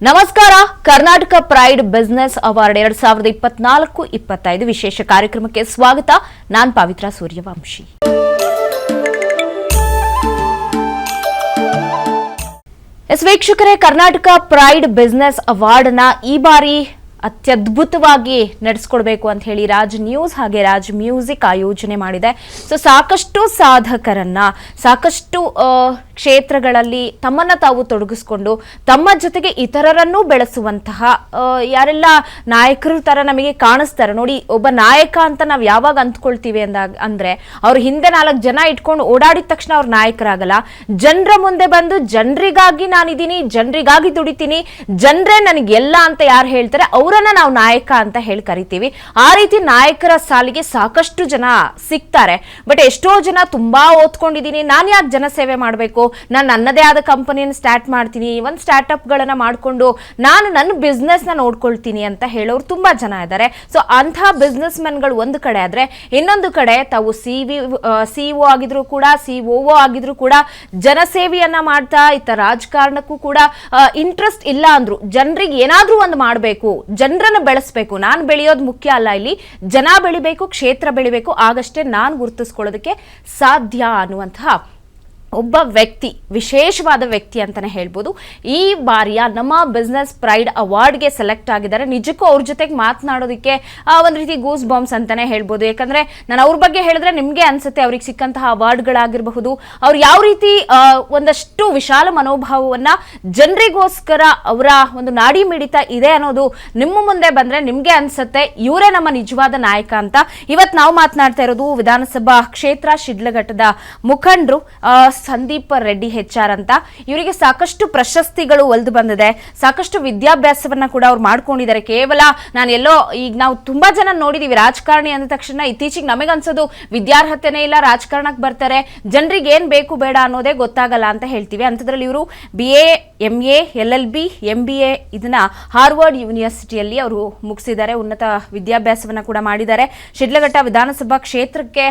ನಮಸ್ಕಾರ. Karnataka pride business award 2024-25 ವಿಶೇಷ ಕಾರ್ಯಕ್ರಮಕ್ಕೆ ಸ್ವಾಗತ. ನಾನು ಪವಿತ್ರ ಸೂರ್ಯವಂಶಿ. ವೀಕ್ಷಕರೇ, ಕರ್ನಾಟಕ ಪ್ರೈಡ್ ಬಿಸಿನೆಸ್ ಅವಾರ್ಡ್ ನ ಈ ಬಾರಿ ಅತ್ಯದ್ಭುತವಾಗಿ ನಡೆಸಿಕೊಡ್ಬೇಕು ಅಂತ ಹೇಳಿ ರಾಜ್ ನ್ಯೂಸ್ ಹಾಗೆ ರಾಜ್ ಮ್ಯೂಸಿಕ್ ಆಯೋಜನೆ ಮಾಡಿದೆ. ಸೊ ಸಾಕಷ್ಟು ಸಾಧಕರನ್ನ ಸಾಕಷ್ಟು ಕ್ಷೇತ್ರಗಳಲ್ಲಿ ತಮ್ಮನ್ನ ತಾವು ತೊಡಗಿಸ್ಕೊಂಡು ತಮ್ಮ ಜೊತೆಗೆ ಇತರರನ್ನೂ ಬೆಳೆಸುವಂತಹ ಯಾರೆಲ್ಲ ನಾಯಕರ ತರ ನಮಗೆ ಕಾಣಿಸ್ತಾರೆ ನೋಡಿ. ಒಬ್ಬ ನಾಯಕ ಅಂತ ನಾವು ಯಾವಾಗ ಅಂದ್ಕೊಳ್ತೀವಿ ಅಂದ್ರೆ ಅವ್ರ ಹಿಂದೆ 4 ಜನ ಇಟ್ಕೊಂಡು ಓಡಾಡಿದ ತಕ್ಷಣ ಅವ್ರ ನಾಯಕರಾಗಲ್ಲ. ಜನರ ಮುಂದೆ ಬಂದು ಜನರಿಗಾಗಿ ನಾನಿದ್ದೀನಿ, ಜನರಿಗಾಗಿ ದುಡಿತೀನಿ, ಜನರೇ ನನಗೆಲ್ಲ ಅಂತ ಯಾರು ಹೇಳ್ತಾರೆ ಅವರನ್ನ ನಾವು ನಾಯಕ ಅಂತ ಹೇಳಿ ಕರಿತೀವಿ. ಆ ರೀತಿ ನಾಯಕರ ಸಾಲಿಗೆ ಸಾಕಷ್ಟು ಜನ ಸಿಗ್ತಾರೆ. ಬಟ್ ಎಷ್ಟೋ ಜನ ತುಂಬಾ ಓದ್ಕೊಂಡಿದ್ದೀನಿ, ನಾನು ಯಾಕೆ ಜನಸೇವೆ ಮಾಡಬೇಕು, ನಾನು ನನ್ನದೇ ಆದ ಕಂಪನಿಯನ್ನು ಸ್ಟಾರ್ಟ್ ಮಾಡ್ತೀನಿ, ಒಂದು ಸ್ಟಾರ್ಟ್ಅಪ್ ಗಳನ್ನ ಮಾಡಿಕೊಂಡು ನಾನು ನನ್ನ ಬಿಸ್ನೆಸ್ ನ ನೋಡ್ಕೊಳ್ತೀನಿ ಅಂತ ಹೇಳೋರು ತುಂಬಾ ಜನ ಇದ್ದಾರೆ. ಸೊ ಅಂತಹ ಬಿಸ್ನೆಸ್ ಮೆನ್ಗಳು ಒಂದು ಕಡೆ ಆದ್ರೆ, ಇನ್ನೊಂದು ಕಡೆ ತಾವು ಸಿಇಒ ಆಗಿದ್ರು ಕೂಡ ಸಿಒಒ ಆಗಿದ್ರು ಕೂಡ ಜನಸೇವೆಯನ್ನ ಮಾಡ್ತಾ ಇತ್ತ ರಾಜಕಾರಣಕ್ಕೂ ಕೂಡ ಇಂಟ್ರೆಸ್ಟ್ ಇಲ್ಲ ಅಂದ್ರು ಜನರಿಗೆ ಏನಾದ್ರೂ ಒಂದು ಮಾಡಬೇಕು, ಜನರನ್ನ ಬೆಳೆಸಬೇಕು, ನಾನು ಬೆಳೆಯೋದು ಮುಖ್ಯ ಅಲ್ಲ, ಇಲ್ಲಿ ಜನ ಬೆಳಿಬೇಕು, ಕ್ಷೇತ್ರ ಬೆಳಿಬೇಕು, ಆಗಷ್ಟೇ ನಾನು ಗುರುತಿಸ್ಕೊಳ್ಳೋದಕ್ಕೆ ಸಾಧ್ಯ ಅನ್ನುವಂತಹ ಒಬ್ಬ ವ್ಯಕ್ತಿ, ವಿಶೇಷವಾದ ವ್ಯಕ್ತಿ ಅಂತಾನೆ ಹೇಳ್ಬೋದು. ಈ ಬಾರಿಯ ನಮ್ಮ ಬಿಸ್ನೆಸ್ ಪ್ರೈಡ್ ಅವಾರ್ಡ್ಗೆ ಸೆಲೆಕ್ಟ್ ಆಗಿದ್ದಾರೆ. ನಿಜಕ್ಕೂ ಅವ್ರ ಜೊತೆಗೆ ಮಾತನಾಡೋದಕ್ಕೆ ಒಂದು ರೀತಿ ಗೂಸ್ ಬಾಂಬ್ಸ್ ಅಂತಾನೆ ಹೇಳ್ಬೋದು. ಯಾಕಂದ್ರೆ ನಾನು ಅವ್ರ ಬಗ್ಗೆ ಹೇಳಿದ್ರೆ ನಿಮ್ಗೆ ಅನ್ಸುತ್ತೆ ಅವ್ರಿಗೆ ಸಿಕ್ಕಂತಹ ಅವಾರ್ಡ್ಗಳಾಗಿರಬಹುದು, ಅವ್ರು ಯಾವ ರೀತಿ ಒಂದಷ್ಟು ವಿಶಾಲ ಮನೋಭಾವವನ್ನ ಜನರಿಗೋಸ್ಕರ ಅವರ ಒಂದು ನಾಡಿ ಮಿಡಿತ ಇದೆ ಅನ್ನೋದು ನಿಮ್ಮ ಮುಂದೆ ಬಂದ್ರೆ ನಿಮ್ಗೆ ಅನ್ಸುತ್ತೆ ಇವರೇ ನಮ್ಮ ನಿಜವಾದ ನಾಯಕ ಅಂತ. ಇವತ್ತು ನಾವು ಮಾತನಾಡ್ತಾ ಇರೋದು ವಿಧಾನಸಭಾ ಕ್ಷೇತ್ರ ಶಿಡ್ಲಘಟ್ಟದ ಮುಖಂಡರು ಸಂದೀಪ್ ರೆಡ್ಡಿ HR ಅಂತ. ಇವರಿಗೆ ಸಾಕಷ್ಟು ಪ್ರಶಸ್ತಿಗಳು ಒಲ್ದು ಬಂದಿದೆ, ಸಾಕಷ್ಟು ವಿದ್ಯಾಭ್ಯಾಸವನ್ನ ಕೂಡ ಅವ್ರು ಮಾಡ್ಕೊಂಡಿದ್ದಾರೆ. ಕೇವಲ ನಾನು ಎಲ್ಲೋ ಈಗ ನಾವು ತುಂಬಾ ಜನ ನೋಡಿದೀವಿ ರಾಜಕಾರಣಿ ಅಂದ ತಕ್ಷಣ ಇತ್ತೀಚೆಗೆ ನಮಗನ್ಸೋದು ವಿದ್ಯಾರ್ಹತೆನೇ ಇಲ್ಲ, ರಾಜಕಾರಣಕ್ಕೆ ಬರ್ತಾರೆ, ಜನರಿಗೆ ಏನ್ ಬೇಕು ಬೇಡ ಅನ್ನೋದೇ ಗೊತ್ತಾಗಲ್ಲ ಅಂತ ಹೇಳ್ತೀವಿ. ಅಂಥದ್ರಲ್ಲಿ ಇವರು BA MA LLB MBA ಇದನ್ನ ಹಾರ್ವರ್ಡ್ ಯೂನಿವರ್ಸಿಟಿಯಲ್ಲಿ ಅವರು ಮುಗಿಸಿದ್ದಾರೆ, ಉನ್ನತ ವಿದ್ಯಾಭ್ಯಾಸವನ್ನ ಕೂಡ ಮಾಡಿದ್ದಾರೆ. ಶಿಡ್ಲಘಟ್ಟ ವಿಧಾನಸಭಾ ಕ್ಷೇತ್ರಕ್ಕೆ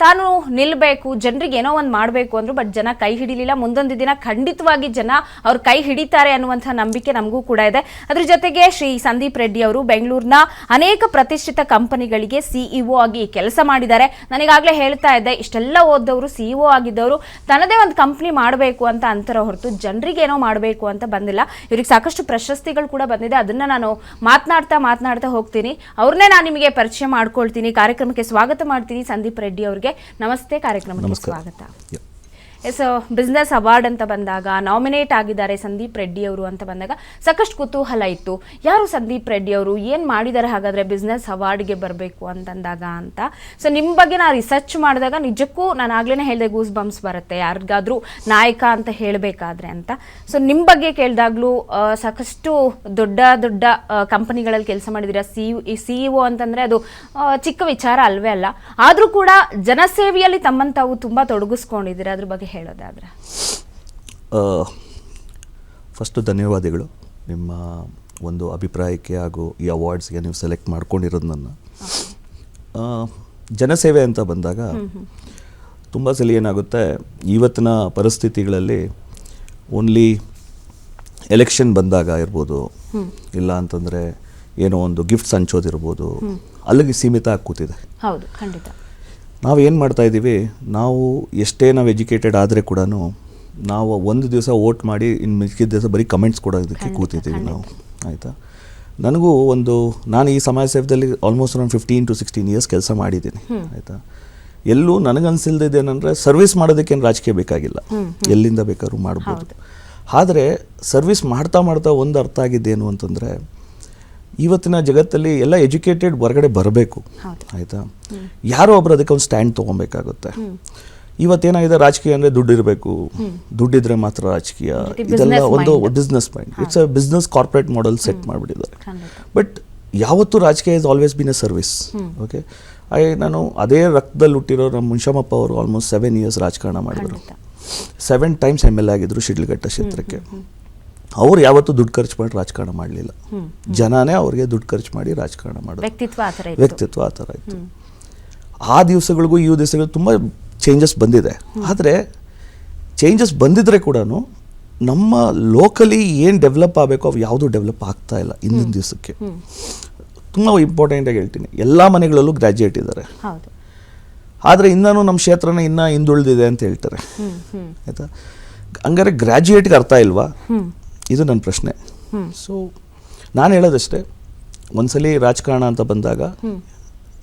ತಾನು ನಿಲ್ಬೇಕು, ಜನರಿಗೆ ಏನೋ ಒಂದು ಮಾಡಬೇಕು ಅಂದ್ರು, ಬಟ್ ಜನ ಕೈ ಹಿಡಿಲಿಲ್ಲ. ಮುಂದೊಂದು ದಿನ ಖಂಡಿತವಾಗಿ ಜನ ಅವ್ರ ಕೈ ಹಿಡಿತಾರೆ ಅನ್ನುವಂತಹ ನಂಬಿಕೆ ನಮಗೂ ಕೂಡ ಇದೆ. ಅದ್ರ ಜೊತೆಗೆ ಶ್ರೀ ಸಂದೀಪ್ ರೆಡ್ಡಿ ಅವರು ಬೆಂಗಳೂರಿನ ಅನೇಕ ಪ್ರತಿಷ್ಠಿತ ಕಂಪನಿಗಳಿಗೆ CEO ಆಗಿ ಕೆಲಸ ಮಾಡಿದ್ದಾರೆ. ನನಗಾಗ್ಲೇ ಹೇಳ್ತಾ ಇದ್ದೆ, ಇಷ್ಟೆಲ್ಲ ಓದದವರು CEO ಆಗಿದ್ದವರು ತನ್ನದೇ ಒಂದು ಕಂಪನಿ ಮಾಡಬೇಕು ಅಂತ ಅಂತರ ಹೊರತು ಜನರಿಗೆ ಏನೋ ಮಾಡಬೇಕು ಅಂತ ಬಂದಿಲ್ಲ. ಇವ್ರಿಗೆ ಸಾಕಷ್ಟು ಪ್ರಶಸ್ತಿಗಳು ಕೂಡ ಬಂದಿದೆ, ಅದನ್ನ ನಾನು ಮಾತನಾಡ್ತಾ ಹೋಗ್ತೀನಿ. ಅವ್ರನ್ನೇ ನಾನು ನಿಮಗೆ ಪರಿಚಯ ಮಾಡ್ಕೊಳ್ತೀನಿ. ಕಾರ್ಯಕ್ರಮಕ್ಕೆ ಸ್ವಾಗತ ಮಾಡ್ತೀನಿ ಸಂದೀಪ್ ರೆಡ್ಡಿ ಅವ್ರಿಗೆ. ನಮಸ್ತೆ, ಕಾರ್ಯಕ್ರಮಕ್ಕೆ ಸ್ವಾಗತ. ಬಿಸ್ನೆಸ್ ಅವಾರ್ಡ್ ಅಂತ ಬಂದಾಗ ನಾಮಿನೇಟ್ ಆಗಿದ್ದಾರೆ ಸಂದೀಪ್ ರೆಡ್ಡಿ ಅವರು ಅಂತ ಬಂದಾಗ ಸಾಕಷ್ಟು ಕುತೂಹಲ ಇತ್ತು. ಯಾರು ಸಂದೀಪ್ ರೆಡ್ಡಿ ಅವರು, ಏನ್ ಮಾಡಿದ್ದಾರೆ ಹಾಗಾದ್ರೆ ಬಿಸ್ನೆಸ್ ಅವಾರ್ಡ್ಗೆ ಬರಬೇಕು ಅಂತಂದಾಗ ಅಂತ. ಸೊ ನಿಮ್ಮ ಬಗ್ಗೆ ನಾನು ರಿಸರ್ಚ್ ಮಾಡಿದಾಗ ನಿಜಕ್ಕೂ ನಾನು ಆಗ್ಲೇ ಹೇಳಿದೆ ಗೂಸ್ ಬಂಪ್ಸ್ ಬರುತ್ತೆ ಯಾರಿಗಾದ್ರೂ ನಾಯಕ ಅಂತ ಹೇಳಬೇಕಾದ್ರೆ ಅಂತ. ಸೊ ನಿಮ್ಮ ಬಗ್ಗೆ ಕೇಳಿದಾಗ್ಲೂ ಸಾಕಷ್ಟು ದೊಡ್ಡ ದೊಡ್ಡ ಕಂಪನಿಗಳಲ್ಲಿ ಕೆಲಸ ಮಾಡಿದ್ದೀರಾ. CEO ಅಂತಂದ್ರೆ ಅದು ಚಿಕ್ಕ ವಿಚಾರ ಅಲ್ವೇ ಅಲ್ಲ. ಆದ್ರೂ ಕೂಡ ಜನಸೇವೆಯಲ್ಲಿ ತಮ್ಮನ್ನು ತಾವು ತುಂಬಾ ತೊಡಗಿಸ್ಕೊಂಡಿದ್ದೀರಾ. ಅದ್ರ ಬಗ್ಗೆ ಹೇಳೋದಾದ್ರೆ ಫಸ್ಟ್ ಧನ್ಯವಾದಗಳು ನಿಮ್ಮ ಒಂದು ಅಭಿಪ್ರಾಯಕ್ಕೆ ಹಾಗೂ ಈ ಅವಾರ್ಡ್ಸ್ಗೆ ನೀವು ಸೆಲೆಕ್ಟ್ ಮಾಡ್ಕೊಂಡಿರೋದು. ನನ್ನ ಜನಸೇವೆ ಅಂತ ಬಂದಾಗ ತುಂಬ ಸಲ ಏನಾಗುತ್ತೆ, ಇವತ್ತಿನ ಪರಿಸ್ಥಿತಿಗಳಲ್ಲಿ ಓನ್ಲಿ ಎಲೆಕ್ಷನ್ ಬಂದಾಗ ಇರ್ಬೋದು, ಇಲ್ಲ ಅಂತಂದರೆ ಏನೋ ಒಂದು ಗಿಫ್ಟ್ಸ್ ಹಂಚೋದಿರ್ಬೋದು, ಅಲ್ಲಿಗೆ ಸೀಮಿತ ಆಗಿ ಕೂತಿದೆ. ಹೌದು, ಖಂಡಿತ. ನಾವು ಏನು ಮಾಡ್ತಾ ಇದ್ದೀವಿ, ನಾವು ಎಷ್ಟೇ ನಾವು ಎಜುಕೇಟೆಡ್ ಆದರೆ ಕೂಡ ನಾವು ಒಂದು ದಿವಸ ವೋಟ್ ಮಾಡಿ ಇನ್ನು ಮಿಕ್ಕಿದ ದಿವಸ ಬರೀ ಕಮೆಂಟ್ಸ್ ಕೊಡೋದಕ್ಕೆ ಕೂತಿದ್ದೀವಿ ನಾವು, ಆಯಿತಾ. ನನಗೂ ನಾನು ಈ ಸಮಾಜ ಸೇವೆಯಲ್ಲಿ ಆಲ್ಮೋಸ್ಟ್ ಅರೌಂಡ್ 15 to 16 years ಕೆಲಸ ಮಾಡಿದ್ದೀನಿ, ಆಯಿತಾ. ಎಲ್ಲೂ ನನಗನ್ಸಿಲ್ದೇನೆಂದರೆ ಸರ್ವಿಸ್ ಮಾಡೋದಕ್ಕೇನು ರಾಜಕೀಯ ಬೇಕಾಗಿಲ್ಲ, ಎಲ್ಲಿಂದ ಬೇಕಾದ್ರೂ ಮಾಡ್ಬೋದು. ಆದರೆ ಸರ್ವಿಸ್ ಮಾಡ್ತಾ ಒಂದು ಅರ್ಥ ಆಗಿದ್ದೇನು ಅಂತಂದರೆ, ಇವತ್ತಿನ ಜಗತ್ತಲ್ಲಿ ಎಲ್ಲ ಎಜುಕೇಟೆಡ್ ಹೊರಗಡೆ ಬರಬೇಕು, ಆಯಿತಾ. ಯಾರೋ ಒಬ್ರು ಅದಕ್ಕೆ ಒಂದು ಸ್ಟ್ಯಾಂಡ್ ತೊಗೊಬೇಕಾಗುತ್ತೆ. ಇವತ್ತೇನಾಗಿದೆ, ರಾಜಕೀಯ ಅಂದರೆ ದುಡ್ಡು ಇರಬೇಕು, ದುಡ್ಡಿದ್ರೆ ಮಾತ್ರ ರಾಜಕೀಯ, ಇದೆಲ್ಲ ಒಂದು business mind. It's a business corporate model set ಮಾಡಿಬಿಟ್ಟಿದ್ದಾರೆ. ಬಟ್ ಯಾವತ್ತೂ ರಾಜಕೀಯ is always been a service. Okay, ನಾನು ಅದೇ ರಕ್ತದಲ್ಲಿ ಹುಟ್ಟಿರೋ ನಮ್ಮ ಮುನ್ಷಮಪ್ಪ ಅವರು ಆಲ್ಮೋಸ್ಟ್ 7 years ರಾಜಕಾರಣ ಮಾಡಿದರು. 7 times MLA ಆಗಿದ್ರು ಶಿಡ್ಲಘಟ್ಟ ಕ್ಷೇತ್ರಕ್ಕೆ. ಅವ್ರು ಯಾವತ್ತೂ ದುಡ್ಡು ಖರ್ಚು ಮಾಡಿ ರಾಜಕಾರಣ ಮಾಡಲಿಲ್ಲ, ಜನನೇ ಅವ್ರಿಗೆ ದುಡ್ಡು ಖರ್ಚು ಮಾಡಿ ರಾಜಕಾರಣ ಮಾಡೋದು. ವ್ಯಕ್ತಿತ್ವ ಆ ಥರ ಇತ್ತು. ಆ ದಿವಸಗಳಿಗೂ ಈ ದಿವಸಗಳು ತುಂಬ ಚೇಂಜಸ್ ಬಂದಿದೆ. ಆದರೆ ಚೇಂಜಸ್ ಬಂದಿದ್ರೆ ಕೂಡ ನಮ್ಮ ಲೋಕಲಿ ಏನು ಡೆವಲಪ್ ಆಗಬೇಕೋ ಅವು ಯಾವುದೂ ಡೆವಲಪ್ ಆಗ್ತಾ ಇಲ್ಲ ಇಂದಿನ ದಿವಸಕ್ಕೆ. ತುಂಬ ಇಂಪಾರ್ಟೆಂಟಾಗಿ ಹೇಳ್ತೀನಿ, ಎಲ್ಲ ಮನೆಗಳಲ್ಲೂ ಗ್ರ್ಯಾಜುಯೇಟ್ ಇದ್ದಾರೆ, ಹೌದು. ಆದರೆ ಇನ್ನೂ ನಮ್ಮ ಕ್ಷೇತ್ರನ ಇನ್ನೂ ಹಿಂದುಳಿದಿದೆ ಅಂತ ಹೇಳ್ತಾರೆ. ಆಯಿತಾ, ಹಂಗಾರೆ ಗ್ರ್ಯಾಜುಯೇಟ್ಗೆ ಅರ್ಥ ಇಲ್ವಾ? ಇದು ನನ್ನ ಪ್ರಶ್ನೆ. ಸೊ ನಾನು ಹೇಳೋದಷ್ಟೇ, ಒಂದ್ಸಲಿ ರಾಜಕಾರಣ ಅಂತ ಬಂದಾಗ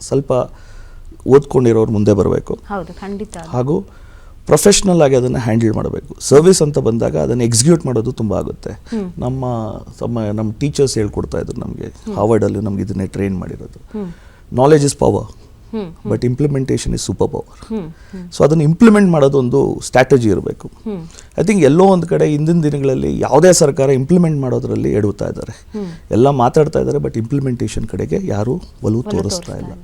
ಸ್ವಲ್ಪ ಓದ್ಕೊಂಡಿರೋರು ಮುಂದೆ ಬರಬೇಕು, ಹಾಗೂ ಪ್ರೊಫೆಷ್ನಲ್ ಆಗಿ ಅದನ್ನು ಹ್ಯಾಂಡಲ್ ಮಾಡಬೇಕು. ಸರ್ವಿಸ್ ಅಂತ ಬಂದಾಗ ಅದನ್ನು ಎಕ್ಸಿಕ್ಯೂಟ್ ಮಾಡೋದು ತುಂಬ ಆಗುತ್ತೆ. ನಮ್ಮ ಟೀಚರ್ಸ್ ಹೇಳ್ಕೊಡ್ತಾ ಇದ್ರು ನಮಗೆ, ಹಾರ್ವರ್ಡಲ್ಲಿ ನಮ್ಗೆ ಇದನ್ನೇ ಟ್ರೈನ್ ಮಾಡಿರೋದು. Knowledge is power, but implementation is super power. So ಅದನ್ನು ಇಂಪ್ಲಿಮೆಂಟ್ ಮಾಡೋದೊಂದು ಸ್ಟ್ರಾಟಜಿ ಇರಬೇಕು. ಐ ಥಿಂಕ್ ಎಲ್ಲೋ ಒಂದು ಕಡೆ ಇಂದಿನ ದಿನಗಳಲ್ಲಿ ಯಾವುದೇ ಸರ್ಕಾರ ಇಂಪ್ಲಿಮೆಂಟ್ ಮಾಡೋದ್ರಲ್ಲಿ ಎಡುತ್ತಾ ಇದ್ದಾರೆ. ಎಲ್ಲ ಮಾತಾಡ್ತಾ ಇದ್ದಾರೆ, ಬಟ್ ಇಂಪ್ಲಿಮೆಂಟೇಷನ್ ಕಡೆಗೆ ಯಾರೂ ಒಲವು ತೋರಿಸ್ತಾ ಇಲ್ಲ.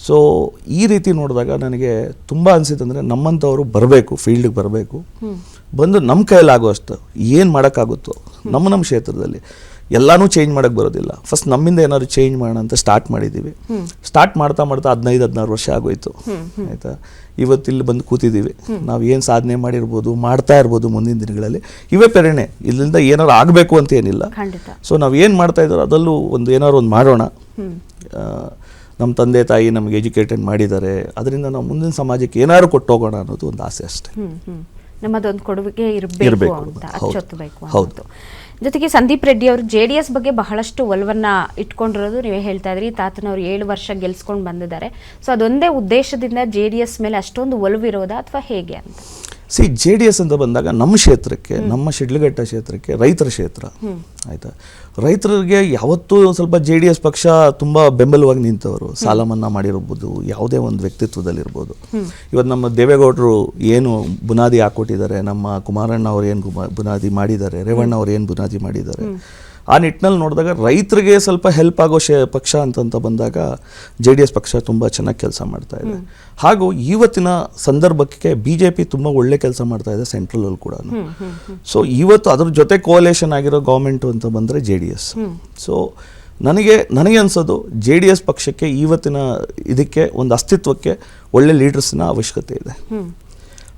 ಸೊ ಈ ರೀತಿ ನೋಡಿದಾಗ ನನಗೆ ತುಂಬ ಅನಿಸಿತ್ತಂದರೆ, ನಮ್ಮಂಥವರು ಬರಬೇಕು, ಫೀಲ್ಡ್ಗೆ ಬರಬೇಕು, ಬಂದು ನಮ್ಮ ಕೈಲಾಗುವಷ್ಟು ಏನು ಮಾಡೋಕ್ಕಾಗುತ್ತೋ ನಮ್ಮ ಕ್ಷೇತ್ರದಲ್ಲಿ. ಎಲ್ಲನೂ ಚೇಂಜ್ ಮಾಡೋಕ್ಕೆ ಬರೋದಿಲ್ಲ. ಫಸ್ಟ್ ನಮ್ಮಿಂದ ಏನಾದ್ರು ಚೇಂಜ್ ಮಾಡೋಣ ಅಂತ ಸ್ಟಾರ್ಟ್ ಮಾಡಿದ್ದೀವಿ. ಸ್ಟಾರ್ಟ್ ಮಾಡ್ತಾ 15-16 ವರ್ಷ ಆಗೋಯ್ತು. ಆಯಿತಾ, ಇವತ್ತು ಇಲ್ಲಿ ಬಂದು ಕೂತಿದ್ದೀವಿ. ನಾವು ಏನು ಸಾಧನೆ ಮಾಡಿರ್ಬೋದು, ಮಾಡ್ತಾ ಇರ್ಬೋದು ಮುಂದಿನ ದಿನಗಳಲ್ಲಿ, ಇವೇ ಪ್ರೇರಣೆ. ಇಲ್ಲಿಂದ ಏನಾದ್ರು ಆಗಬೇಕು ಅಂತ ಏನಿಲ್ಲ. ಸೊ ನಾವು ಏನು ಮಾಡ್ತಾ ಇದ್ದಾರೋ ಅದರಲ್ಲೂ ಏನಾದ್ರು ಒಂದು ಮಾಡೋಣ. ನಮ್ಮ ತಂದೆ ತಾಯಿ ನಮಗೆ ಎಜುಕೇಟೆಡ್ ಮಾಡಿದ್ದಾರೆ, ಅದರಿಂದ ನಾವು ಮುಂದಿನ ಸಮಾಜಕ್ಕೆ ಏನಾದ್ರು ಕೊಟ್ಟು ಹೋಗೋಣ ಅನ್ನೋದು ಒಂದು ಆಸೆ ಅಷ್ಟೇ. ನಮ್ಮದೊಂದು ಕೊಡುಗೆ ಇರಬೇಕು ಅಂತ ಅಚ್ಚೊತ್ತಬೇಕು. ಹೌದು. ಜೊತೆಗೆ ಸಂದೀಪ್ ರೆಡ್ಡಿ ಅವರು JDS ಬಗ್ಗೆ ಬಹಳಷ್ಟು ಒಲವನ್ನ ಇಟ್ಕೊಂಡಿರೋದು ನೀವೇ ಹೇಳ್ತಾ ಇದ್ರಿ. ತಾತನವರು 7 ವರ್ಷ ಗೆಲ್ಸ್ಕೊಂಡು ಬಂದಿದ್ದಾರೆ. ಸೊ ಅದೊಂದೇ ಉದ್ದೇಶದಿಂದ JDS ಮೇಲೆ ಅಷ್ಟೊಂದು ಒಲವಿರೋದಾ ಅಥವಾ ಹೇಗೆ ಅಂತ? JDS ಅಂತ ಬಂದಾಗ ನಮ್ಮ ಕ್ಷೇತ್ರಕ್ಕೆ, ನಮ್ಮ ಶಿಡ್ಲಘಟ್ಟ ಕ್ಷೇತ್ರಕ್ಕೆ ರೈತರ ಕ್ಷೇತ್ರ. ಆಯಿತಾ, ರೈತರಿಗೆ ಯಾವತ್ತೂ ಸ್ವಲ್ಪ JDS ಪಕ್ಷ ತುಂಬ ಬೆಂಬಲವಾಗಿ ನಿಂತವರು. ಸಾಲ ಮನ್ನಾ ಮಾಡಿರ್ಬೋದು, ಯಾವುದೇ ಒಂದು ವ್ಯಕ್ತಿತ್ವದಲ್ಲಿರ್ಬೋದು. ಇವತ್ತು ನಮ್ಮ ದೇವೇಗೌಡರು ಏನು ಬುನಾದಿ ಹಾಕೊಟ್ಟಿದ್ದಾರೆ, ನಮ್ಮ ಕುಮಾರಣ್ಣ ಅವ್ರು ಏನು ಬುನಾದಿ ಮಾಡಿದ್ದಾರೆ, ರೇವಣ್ಣ ಅವ್ರು ಏನು ಬುನಾದಿ ಮಾಡಿದ್ದಾರೆ, ಆ ನಿಟ್ಟಿನಲ್ಲಿ ನೋಡಿದಾಗ ರೈತರಿಗೆ ಸ್ವಲ್ಪ ಹೆಲ್ಪ್ ಆಗೋ ಪಕ್ಷ ಅಂತಂತ ಬಂದಾಗ JDS ಪಕ್ಷ ತುಂಬ ಚೆನ್ನಾಗಿ ಕೆಲಸ ಮಾಡ್ತಾ ಇದೆ. ಹಾಗೂ ಇವತ್ತಿನ ಸಂದರ್ಭಕ್ಕೆ BJP ತುಂಬ ಒಳ್ಳೆ ಕೆಲಸ ಮಾಡ್ತಾ ಇದೆ ಸೆಂಟ್ರಲಲ್ಲಿ ಕೂಡ. ಸೊ ಇವತ್ತು ಅದ್ರ ಜೊತೆ ಕೋಲೇಷನ್ ಆಗಿರೋ ಗೌರ್ಮೆಂಟು ಅಂತ ಬಂದರೆ JDS. ಸೊ ನನಗೆ ಅನ್ಸೋದು JDS ಪಕ್ಷಕ್ಕೆ ಇವತ್ತಿನ ಇದಕ್ಕೆ ಒಂದು ಅಸ್ತಿತ್ವಕ್ಕೆ ಒಳ್ಳೆ ಲೀಡರ್ಸ್ನ ಅವಶ್ಯಕತೆ ಇದೆ.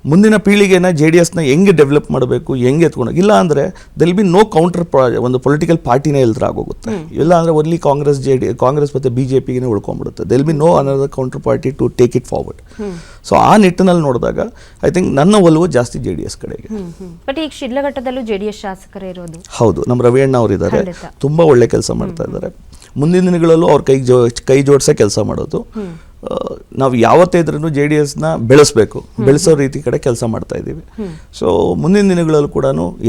ಮುಂದಿನ ಪೀಳಿಗೆನ JDSನ ಹೆಂಗೆ ಡೆವಲಪ್ ಮಾಡಬೇಕು, ಹೆಂಗೆ ಎತ್ಕೊಂಡು, ಇಲ್ಲ ಅಂದರೆ ದೆಲ್ ಬಿ ನೋ ಕೌಂಟರ್ ಒಂದು ಪೊಲಿಟಿಕಲ್ ಪಾರ್ಟಿನೇ ಇಲ್ದ್ರ ಆಗೋಗುತ್ತೆ. ಇಲ್ಲ ಅಂದರೆ ಒನ್ಲಿ ಕಾಂಗ್ರೆಸ್ ಮತ್ತು BJPಗೆ ಉಳ್ಕೊಂಡ್ಬಿಡುತ್ತೆ. There'll be no another counter party to take it forward. So ಆ ನಿಟ್ಟಿನಲ್ಲಿ ನೋಡಿದಾಗ ಐ ಥಿಂಕ್ ನನ್ನ ಒಲವು ಜಾಸ್ತಿ JDS ಕಡೆಗೆ. ಬಟ್ ಈಗ ಶಿಡ್ಲಘಟ್ಟದಲ್ಲೂ JDS ಶಾಸಕರೇ ಇರೋದು. ಹೌದು, ನಮ್ಮ ರವಿಯಣ್ಣ ಅವರು ಇದ್ದಾರೆ, ತುಂಬ ಒಳ್ಳೆ ಕೆಲಸ ಮಾಡ್ತಾ ಇದ್ದಾರೆ. ಮುಂದಿನ ದಿನಗಳಲ್ಲೂ ಅವ್ರ ಕೈ ಜೋಡಿಸೇ ಕೆಲಸ ಮಾಡೋದು. ನಾವು ಯಾವತ್ತೇ ಇದ್ರೂ JDSನ ಬೆಳೆಸೋ ರೀತಿ ಕಡೆ ಕೆಲಸ ಮಾಡ್ತಾ ಇದ್ದೀವಿ. ಸೊ ಮುಂದಿನ ದಿನಗಳಲ್ಲೂ ಕೂಡ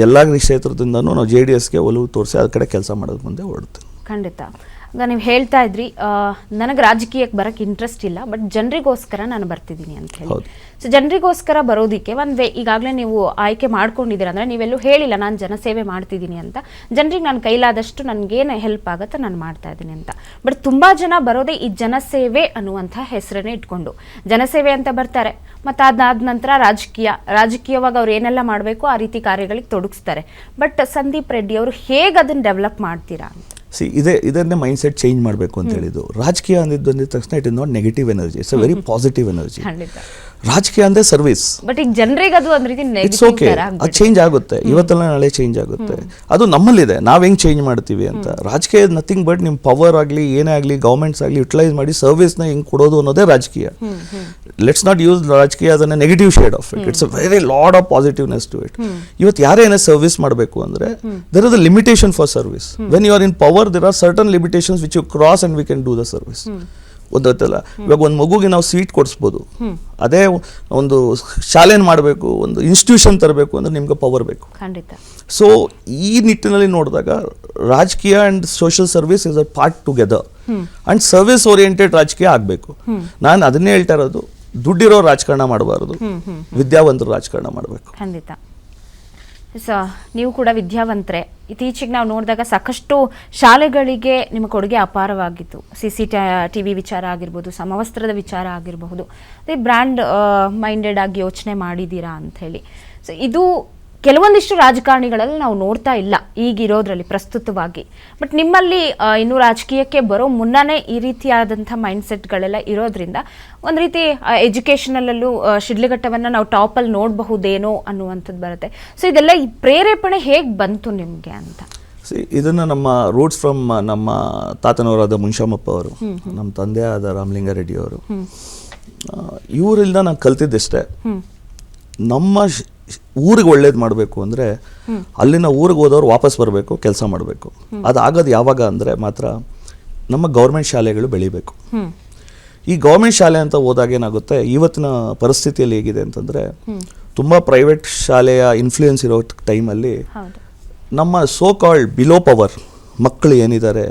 ಎಲ್ಲ ಕ್ಷೇತ್ರದಿಂದನೂ ನಾವು JDSಗೆ ಒಲವು ತೋರಿಸಿ ಅದ್ರ ಕಡೆ ಕೆಲಸ ಮಾಡೋದು ಮುಂದೆ ಹೊರಡ್ತೀವಿ. ಖಂಡಿತ. ಈಗ ನೀವು ಹೇಳ್ತಾ ಇದ್ರಿ, ನನಗೆ ರಾಜಕೀಯಕ್ಕೆ ಬರೋಕ್ಕೆ ಇಂಟ್ರೆಸ್ಟ್ ಇಲ್ಲ, ಬಟ್ ಜನರಿಗೋಸ್ಕರ ನಾನು ಬರ್ತಿದ್ದೀನಿ ಅಂತ ಹೇಳಿ. ಸೊ ಜನರಿಗೋಸ್ಕರ ಬರೋದಕ್ಕೆ ಒಂದು ಈಗಾಗಲೇ ನೀವು ಆಯ್ಕೆ ಮಾಡ್ಕೊಂಡಿದ್ದೀರ ಅಂದರೆ, ನೀವೆಲ್ಲೂ ಹೇಳಿಲ್ಲ ನಾನು ಜನಸೇವೆ ಮಾಡ್ತಿದ್ದೀನಿ ಅಂತ. ಜನರಿಗೆ ನನ್ನ ಕೈಲಾದಷ್ಟು ನನಗೇನು ಹೆಲ್ಪ್ ಆಗುತ್ತೆ ನಾನು ಮಾಡ್ತಾ ಇದ್ದೀನಿ ಅಂತ. ಬಟ್ ತುಂಬ ಜನ ಬರೋದೇ ಈ ಜನಸೇವೆ ಅನ್ನುವಂಥ ಹೆಸರನ್ನೇ ಇಟ್ಕೊಂಡು ಜನಸೇವೆ ಅಂತ ಬರ್ತಾರೆ. ಮತ್ತು ಅದಾದ ನಂತರ ರಾಜಕೀಯವಾಗಿ ಅವ್ರು ಏನೆಲ್ಲ ಮಾಡಬೇಕು ಆ ರೀತಿ ಕಾರ್ಯಗಳಿಗೆ ತೊಡಗಿಸ್ತಾರೆ. ಬಟ್ ಸಂದೀಪ್ ರೆಡ್ಡಿ ಅವರು ಹೇಗೆ ಅದನ್ನು ಡೆವಲಪ್ ಮಾಡ್ತೀರಾ ಅಂತ? ಇದನ್ನೇ ಮೈಂಡ್ ಸೆಟ್ ಚೇಂಜ್ ಮಾಡಬೇಕು ಅಂತ ಹೇಳಿದ್ದು. ರಾಜಕೀಯ ಅಂದಿದ್ದ ತಕ್ಷಣ it is not negative energy, it's a very positive energy. ರಾಜಕೀಯ ಅಂದ್ರೆ ಸರ್ವಿಸ್. ಬಟ್ ಈಗ ಜನರಿಗೆ ಅದು ಒಂದು ರೀತಿ ಇಟ್ಸ್ ಓಕೆ, ಅದು ಚೇಂಜ್ ಆಗುತ್ತೆ, ಇವತ್ತಲ್ಲ ನಾಳೆ ಚೇಂಜ್ ಆಗುತ್ತೆ. ಅದು ನಮ್ಮಲ್ಲಿದೆ, ನಾವು ಹೆಂಗೆ ಚೇಂಜ್ ಮಾಡ್ತೀವಿ ಅಂತ. ರಾಜಕೀಯ ನಥಿಂಗ್ ಬಟ್ ನಿಮ್ಮ ಪವರ್ ಆಗಲಿ ಏನೇ ಆಗಲಿ ಗೌರ್ಮೆಂಟ್ಸ್ ಆಗಲಿ ಯುಟಿಲೈಸ್ ಮಾಡಿ ಸರ್ವಿಸ್ನ ಹೆಂಗೆ ಕೊಡೋದು ಅನ್ನೋದೇ ರಾಜಕೀಯ. ಲೆಟ್ಸ್ ನಾಟ್ ಯೂಸ್ ರಾಜಕೀಯ ಅದನ್ನ negative shade of it. It's a very lot of positiveness to it. ಇವತ್ತು ಯಾರೇ ಏನೇ ಸರ್ವಿಸ್ ಮಾಡಬೇಕು ಅಂದ್ರೆ there is a limitation for service. When you are in power there are certain limitations which you cross and we can do the service. ಗೊತ್ತಲ್ಲ, ಇವಾಗ ಒಂದು ಮಗುಗೆ ನಾವು ಸ್ವೀಟ್ ಕೊಡಿಸ್ಬೋದು, ಅದೇ ಒಂದು ಶಾಲೆನ ಮಾಡಬೇಕು, ಒಂದು ಇನ್ಸ್ಟಿಟ್ಯೂಷನ್ ತರಬೇಕು ಅಂದ್ರೆ ನಿಮ್ಗೆ ಪವರ್ ಬೇಕು. ಸೊ ಈ ನಿಟ್ಟಿನಲ್ಲಿ ನೋಡಿದಾಗ ರಾಜಕೀಯ and social service is a part together and service oriented ರಾಜಕೀಯ ಆಗಬೇಕು. ನಾನು ಅದನ್ನೇ ಹೇಳ್ತಾ ಇರೋದು, ದುಡ್ಡಿರೋ ರಾಜಕಾರಣ ಮಾಡಬಾರದು, ವಿದ್ಯಾವಂತರು ರಾಜಕಾರಣ ಮಾಡಬೇಕು. ಖಂಡಿತ. ನೀವು ಕೂಡ ವಿದ್ಯಾವಂತರೇ. ಇತ್ತೀಚೆಗೆ ನಾವು ನೋಡಿದಾಗ ಸಾಕಷ್ಟು ಶಾಲೆಗಳಿಗೆ ನಿಮ್ಮ ಕೊಡುಗೆ ಅಪಾರವಾಗಿತ್ತು. CCTV ವಿಚಾರ ಆಗಿರ್ಬೋದು, ಸಮವಸ್ತ್ರದ ವಿಚಾರ ಆಗಿರಬಹುದು, ಅದೇ ಬ್ರ್ಯಾಂಡ್ ಮೈಂಡೆಡ್ ಆಗಿ ಯೋಚನೆ ಮಾಡಿದ್ದೀರಾ ಅಂಥೇಳಿ. ಸೊ ಇದು ಕೆಲವೊಂದಿಷ್ಟು ರಾಜಕಾರಣಿಗಳಲ್ಲಿ ನಾವು ನೋಡ್ತಾ ಇಲ್ಲ ಈಗಿರೋದ್ರಲ್ಲಿ ಪ್ರಸ್ತುತವಾಗಿ. ಬಟ್ ನಿಮ್ಮಲ್ಲಿ ಇನ್ನು ರಾಜಕೀಯಕ್ಕೆ ಬರೋ ಮುನ್ನನೇ ಈ ರೀತಿಯಾದಂಥ ಮೈಂಡ್ಸೆಟ್ಗಳೆಲ್ಲ ಇರೋದ್ರಿಂದ ಒಂದು ರೀತಿ ಎಜುಕೇಷನಲ್ಲೂ ಶಿಡ್ಲಘಟ್ಟವನ್ನು ನಾವು ಟಾಪಲ್ಲಿ ನೋಡಬಹುದೇನೋ ಅನ್ನುವಂಥದ್ದು ಬರುತ್ತೆ. ಸೊ ಇದೆಲ್ಲ ಈ ಪ್ರೇರೇಪಣೆ ಹೇಗೆ ಬಂತು ನಿಮಗೆ ಅಂತ? ಇದನ್ನು ನಮ್ಮ ರೂಟ್ಸ್ ಫ್ರಮ್ ನಮ್ಮ ತಾತನವರಾದ ಮುನ್ಷಾಮಪ್ಪ ಅವರು, ನಮ್ಮ ತಂದೆ ಆದ ರಾಮಲಿಂಗಾರೆಡ್ಡಿ ಅವರು, ಇವರಿಂದ ನಾನು ಕಲ್ತಿದ್ದಷ್ಟೇ. ನಮ್ಮ ಊರಿಗೆ ಒಳ್ಳೇದು ಮಾಡಬೇಕು ಅಂದರೆ ಅಲ್ಲಿನ ಊರಿಗೆ ಹೋದವ್ರು ವಾಪಸ್ ಬರಬೇಕು, ಕೆಲಸ ಮಾಡಬೇಕು. ಅದಾಗೋದು ಯಾವಾಗ ಅಂದರೆ ಮಾತ್ರ ನಮ್ಮ ಗೌರ್ಮೆಂಟ್ ಶಾಲೆಗಳು ಬೆಳಿಬೇಕು. ಈ ಗೌರ್ಮೆಂಟ್ ಶಾಲೆ ಅಂತ ಹೋದಾಗ ಏನಾಗುತ್ತೆ, ಇವತ್ತಿನ ಪರಿಸ್ಥಿತಿಯಲ್ಲಿ ಹೇಗಿದೆ ಅಂತಂದರೆ ತುಂಬ ಪ್ರೈವೇಟ್ ಶಾಲೆಯ ಇನ್ಫ್ಲೂಯೆನ್ಸ್ ಇರೋ ಟೈಮಲ್ಲಿ ನಮ್ಮ ಸೋ ಕಾಲ್ಡ್ ಬಿಲೋ ಪವರ್ ಮಕ್ಕಳು ಏನಿದ್ದಾರೆ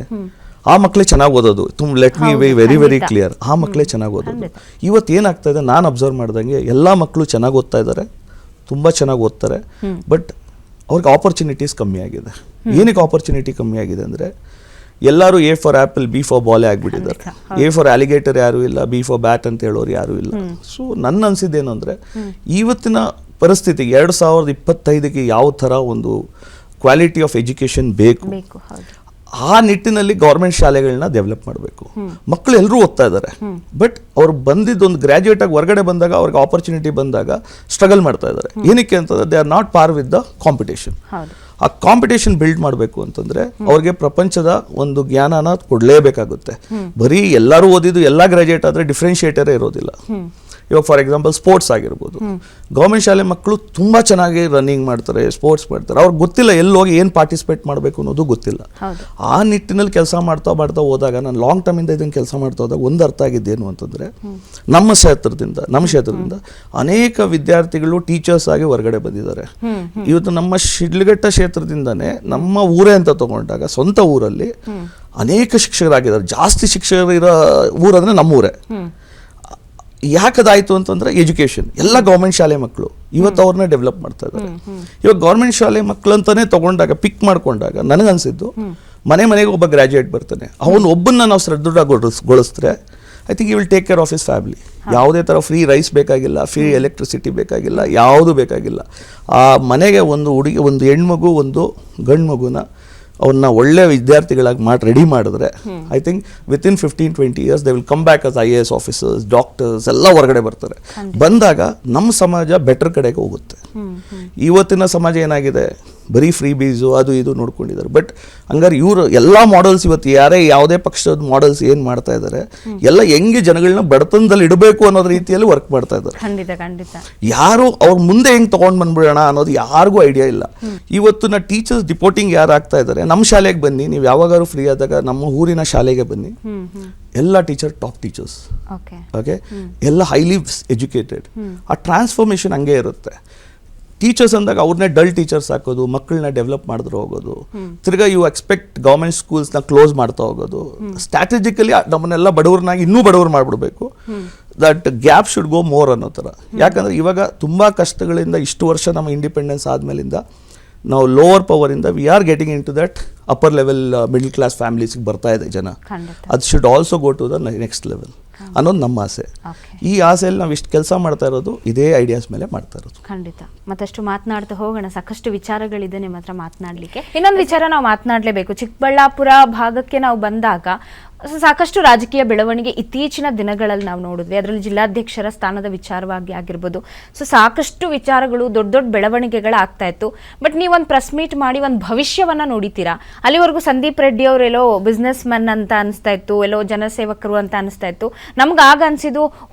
ಆ ಮಕ್ಕಳೇ ಚೆನ್ನಾಗಿ ಓದೋದು. Let me be very very clear, ಆ ಮಕ್ಕಳೇ ಚೆನ್ನಾಗಿ ಓದೋದು. ಇವತ್ತು ಏನಾಗ್ತಾ ಇದೆ, ನಾನು ಅಬ್ಸರ್ವ್ ಮಾಡ್ದಂಗೆ ಎಲ್ಲ ಮಕ್ಕಳು ಚೆನ್ನಾಗಿ ಓದ್ತಾ ಇದ್ದಾರೆ, ತುಂಬ ಚೆನ್ನಾಗಿ ಓದ್ತಾರೆ. ಬಟ್ ಅವ್ರಿಗೆ ಆಪರ್ಚುನಿಟೀಸ್ ಕಮ್ಮಿ ಆಗಿದೆ. ಏನಕ್ಕೆ ಆಪರ್ಚುನಿಟಿ ಕಮ್ಮಿ ಆಗಿದೆ ಅಂದರೆ ಎಲ್ಲರೂ A for apple B for ಬಾಲೇ ಆಗಿಬಿಟ್ಟಿದ್ದಾರೆ. ಎ ಫಾರ್ ಅಲಿಗೇಟರ್ ಯಾರೂ ಇಲ್ಲ, ಬಿ ಫಾರ್ ಬ್ಯಾಟ್ ಅಂತ ಹೇಳೋರು ಯಾರೂ ಇಲ್ಲ. ಸೊ ನನ್ನ ಅನಿಸಿದ್ದೇನು ಅಂದರೆ ಇವತ್ತಿನ ಪರಿಸ್ಥಿತಿಗೆ 2025ಗೆ ಯಾವ ಥರ ಒಂದು ಕ್ವಾಲಿಟಿ ಆಫ್ ಎಜುಕೇಷನ್ ಬೇಕು, ಆ ನಿಟ್ಟಿನಲ್ಲಿ ಗೌರ್ಮೆಂಟ್ ಶಾಲೆಗಳನ್ನ ಡೆವಲಪ್ ಮಾಡಬೇಕು. ಮಕ್ಕಳು ಎಲ್ಲರೂ ಓದ್ತಾ ಇದ್ದಾರೆ, ಬಟ್ ಅವ್ರು ಬಂದಿದ್ದೊಂದು ಗ್ರ್ಯಾಜುಯೇಟ್ ಆಗಿ ಹೊರಗಡೆ ಬಂದಾಗ ಅವ್ರಿಗೆ ಆಪರ್ಚುನಿಟಿ ಬಂದಾಗ ಸ್ಟ್ರಗಲ್ ಮಾಡ್ತಾ ಇದ್ದಾರೆ. ಏನಕ್ಕೆ ಅಂತಂದ್ರೆ ದೇ ಆರ್ ನಾಟ್ ಪಾರ್ ವಿತ್ ದ ಕಾಂಪಿಟೇಷನ್. ಆ ಕಾಂಪಿಟೇಷನ್ ಬಿಲ್ಡ್ ಮಾಡಬೇಕು ಅಂತಂದ್ರೆ ಅವ್ರಿಗೆ ಪ್ರಪಂಚದ ಒಂದು ಜ್ಞಾನನ ಕೊಡಲೇಬೇಕಾಗುತ್ತೆ. ಬರೀ ಎಲ್ಲರೂ ಓದಿದ್ದು ಎಲ್ಲ ಗ್ರಾಜುಯೇಟ್ ಆದರೆ ಡಿಫ್ರೆನ್ಶಿಯೇಟರೇ ಇರೋದಿಲ್ಲ. ಇವಾಗ ಫಾರ್ ಎಕ್ಸಾಂಪಲ್ ಸ್ಪೋರ್ಟ್ಸ್ ಆಗಿರ್ಬೋದು, ಗೌರ್ಮೆಂಟ್ ಶಾಲೆ ಮಕ್ಕಳು ತುಂಬ ಚೆನ್ನಾಗಿ ರನ್ನಿಂಗ್ ಮಾಡ್ತಾರೆ, ಸ್ಪೋರ್ಟ್ಸ್ ಮಾಡ್ತಾರೆ. ಅವ್ರಿಗೆ ಗೊತ್ತಿಲ್ಲ ಎಲ್ಲಿ ಹೋಗಿ ಏನು ಪಾರ್ಟಿಸಿಪೇಟ್ ಮಾಡಬೇಕು ಅನ್ನೋದು ಗೊತ್ತಿಲ್ಲ. ಆ ನಿಟ್ಟಿನಲ್ಲಿ ಕೆಲಸ ಮಾಡ್ತಾ ಹೋದಾಗ, ನಾನು ಲಾಂಗ್ ಟರ್ಮಿಂದ ಇದನ್ನು ಕೆಲಸ ಮಾಡ್ತಾ ಹೋದಾಗ ಒಂದು ಅರ್ಥ ಆಗಿದ್ದೇನು ಅಂತಂದರೆ ನಮ್ಮ ಕ್ಷೇತ್ರದಿಂದ ಅನೇಕ ವಿದ್ಯಾರ್ಥಿಗಳು ಟೀಚರ್ಸ್ ಆಗಿ ಹೊರಗಡೆ ಬಂದಿದ್ದಾರೆ. ಇವತ್ತು ನಮ್ಮ ಶಿಡ್ಲಘಟ್ಟ ಕ್ಷೇತ್ರದಿಂದನೇ ನಮ್ಮ ಊರೇ ಅಂತ ತಗೊಂಡಾಗ ಸ್ವಂತ ಊರಲ್ಲಿ ಅನೇಕ ಶಿಕ್ಷಕರಾಗಿದ್ದಾರೆ. ಜಾಸ್ತಿ ಶಿಕ್ಷಕರು ಇರೋ ಊರಂದ್ರೆ ನಮ್ಮೂರೇ. ಯಾಕದಾಯಿತು ಅಂತಂದ್ರೆ ಎಜುಕೇಷನ್. ಎಲ್ಲ ಗೌರ್ಮೆಂಟ್ ಶಾಲೆ ಮಕ್ಕಳು ಇವತ್ತು ಅವ್ರನ್ನ ಡೆವಲಪ್ ಮಾಡ್ತಾ ಇದ್ದಾರೆ. ಇವಾಗ ಗೌರ್ಮೆಂಟ್ ಶಾಲೆ ಮಕ್ಕಳಂತಾನೆ ತಗೊಂಡಾಗ ಪಿಕ್ ಮಾಡ್ಕೊಂಡಾಗ ನನಗನ್ಸಿದ್ದು ಮನೆಗೆ ಒಬ್ಬ ಗ್ರಾಜುಯೇಟ್ ಬರ್ತಾನೆ, ಅವನು ಒಬ್ಬನ್ನ ನಾವು ಸದೃಢಗೊಳಿಸಿದ್ರೆ I think you will take care of his family. ಯಾವುದೇ ಥರ ಫ್ರೀ ರೈಸ್ ಬೇಕಾಗಿಲ್ಲ, ಫ್ರೀ ಎಲೆಕ್ಟ್ರಿಸಿಟಿ ಬೇಕಾಗಿಲ್ಲ, ಯಾವುದೂ ಬೇಕಾಗಿಲ್ಲ. ಆ ಮನೆಗೆ ಒಂದು ಹುಡುಗಿ, ಒಂದು ಹೆಣ್ಮಗು, ಒಂದು ಗಂಡು ಮಗುನ ಅವನ್ನ ಒಳ್ಳೆ ವಿದ್ಯಾರ್ಥಿಗಳಾಗಿ ರೆಡಿ ಮಾಡಿದ್ರೆ I think within 15-20 years they will come back as IAS officers, doctors ಎಲ್ಲ ಹೊರಗಡೆ ಬರ್ತಾರೆ. ಬಂದಾಗ ನಮ್ಮ ಸಮಾಜ ಬೆಟರ್ ಕಡೆಗೆ ಹೋಗುತ್ತೆ. ಇವತ್ತಿನ ಸಮಾಜ ಏನಾಗಿದೆ, ಬರೀ ಫ್ರೀ ಬೀಸು ಅದು ಇದು ನೋಡ್ಕೊಂಡಿದ್ದಾರೆ. ಬಟ್ ಹಂಗಾರೆ ಇವರು ಎಲ್ಲ ಮಾಡೆಲ್ಸ್ ಇವತ್ತು ಯಾವುದೇ ಪಕ್ಷದ ಮಾಡೆಲ್ಸ್ ಏನು ಮಾಡ್ತಾ ಇದ್ದಾರೆ, ಎಲ್ಲ ಹೆಂಗೆ ಜನಗಳನ್ನ ಬಡತನದಲ್ಲಿ ಇಡಬೇಕು ಅನ್ನೋದು ರೀತಿಯಲ್ಲಿ ವರ್ಕ್ ಮಾಡ್ತಾ ಇದ್ದಾರೆ. ಯಾರು ಅವ್ರ ಮುಂದೆ ಹೆಂಗೆ ತಗೊಂಡ್ ಬಂದ್ಬಿಡೋಣ ಅನ್ನೋದು ಯಾರಿಗೂ ಐಡಿಯಾ ಇಲ್ಲ. ಇವತ್ತಿನ ಟೀಚರ್ಸ್ ಡಿಪೋರ್ಟಿಂಗ್ ಯಾರು ಆಗ್ತಾ ಇದ್ದಾರೆ, ನಮ್ಮ ಶಾಲೆಗೆ ಬನ್ನಿ, ನೀವು ಯಾವಾಗಾರು ಫ್ರೀ ಆದಾಗ ನಮ್ಮ ಊರಿನ ಶಾಲೆಗೆ ಬನ್ನಿ, ಎಲ್ಲ ಟೀಚರ್ ಟಾಪ್ ಟೀಚರ್ಸ್, ಓಕೆ, ಎಲ್ಲ ಹೈಲಿ ಎಜುಕೇಟೆಡ್. ಆ ಟ್ರಾನ್ಸ್ಫಾರ್ಮೇಶನ್ ಹಂಗೆ ಇರುತ್ತೆ. ಟೀಚರ್ಸ್ ಅಂದಾಗ ಅವ್ರನ್ನೇ ಡಲ್ ಟೀಚರ್ಸ್ ಹಾಕೋದು, ಮಕ್ಕಳನ್ನ ಡೆವಲಪ್ ಮಾಡಿದ್ರೆ ಹೋಗೋದು, ತಿರ್ಗಾ ಯು ಎಕ್ಸ್ಪೆಕ್ಟ್ ಗೌರ್ಮೆಂಟ್ ಸ್ಕೂಲ್ಸ್ನ ಕ್ಲೋಸ್ ಮಾಡ್ತಾ ಹೋಗೋದು. ಸ್ಟ್ರಾಟಜಿಕಲಿ ನಮ್ಮನ್ನೆಲ್ಲ ಬಡವ್ರನ್ನಾಗಿ ಇನ್ನೂ ಬಡವ್ರು ಮಾಡಿಬಿಡ್ಬೇಕು. That gap should go more ಅನ್ನೋ ಥರ. ಯಾಕಂದರೆ ಇವಾಗ ತುಂಬ ಕಷ್ಟಗಳಿಂದ ಇಷ್ಟು ವರ್ಷ ನಮ್ಮ ಇಂಡಿಪೆಂಡೆನ್ಸ್ ಆದಮೇಲಿಂದ ನಾವು ಲೋವರ್ ಪವರಿಂದ we are getting into that upper level middle class ಫ್ಯಾಮಿಲೀಸ್ಗೆ ಬರ್ತಾ ಇದೆ ಜನ. ಅದು should also go to the next level ಅನ್ನೋದು ನಮ್ಮ ಆಸೆ. ಈ ಆಸೆಯಲ್ಲಿ ನಾವು ಇಷ್ಟು ಕೆಲಸ ಮಾಡ್ತಾ ಇರೋದು ಇದೇ ಐಡಿಯಾಸ್ ಮೇಲೆ ಮಾಡ್ತಾ ಇರೋದು. ಖಂಡಿತ ಮತ್ತಷ್ಟು ಮಾತನಾಡ್ತಾ ಹೋಗೋಣ. ಸಾಕಷ್ಟು ವಿಚಾರಗಳಿದೆ ನಿಮ್ಮ ಹತ್ರ ಮಾತನಾಡಲಿಕ್ಕೆ. ಇನ್ನೊಂದು ವಿಚಾರ ನಾವು ಮಾತನಾಡಲೇಬೇಕು. ಚಿಕ್ಕಬಳ್ಳಾಪುರ ಭಾಗಕ್ಕೆ ನಾವು ಬಂದಾಗ ಸಾಕಷ್ಟು ರಾಜಕೀಯ ಬೆಳವಣಿಗೆ ಇತ್ತೀಚಿನ ದಿನಗಳಲ್ಲಿ ನಾವು ನೋಡಿದ್ವಿ. ಅದರಲ್ಲಿ ಜಿಲ್ಲಾಧ್ಯಕ್ಷರ ಸ್ಥಾನದ ವಿಚಾರವಾಗಿ ಆಗಿರ್ಬೋದು. ಸೊ ಸಾಕಷ್ಟು ವಿಚಾರಗಳು ದೊಡ್ಡ ದೊಡ್ಡ ಬೆಳವಣಿಗೆಗಳಾಗ್ತಾ ಇತ್ತು. ಬಟ್ ನೀವೊಂದು ಪ್ರೆಸ್ ಮೀಟ್ ಮಾಡಿ ಒಂದು ಭವಿಷ್ಯವನ್ನ ನೋಡಿತೀರಾ. ಅಲ್ಲಿವರೆಗೂ ಸಂದೀಪ್ ರೆಡ್ಡಿ ಅವರು ಎಲ್ಲೋ ಬಿಸ್ನೆಸ್ ಮೆನ್ ಅಂತ ಅನಿಸ್ತಾ ಇತ್ತು, ಎಲ್ಲೋ ಜನಸೇವಕರು ಅಂತ ಅನಿಸ್ತಾ ಇತ್ತು. ನಮ್ಗೆ ಆಗ ಅನ್ಸಿದ್ದು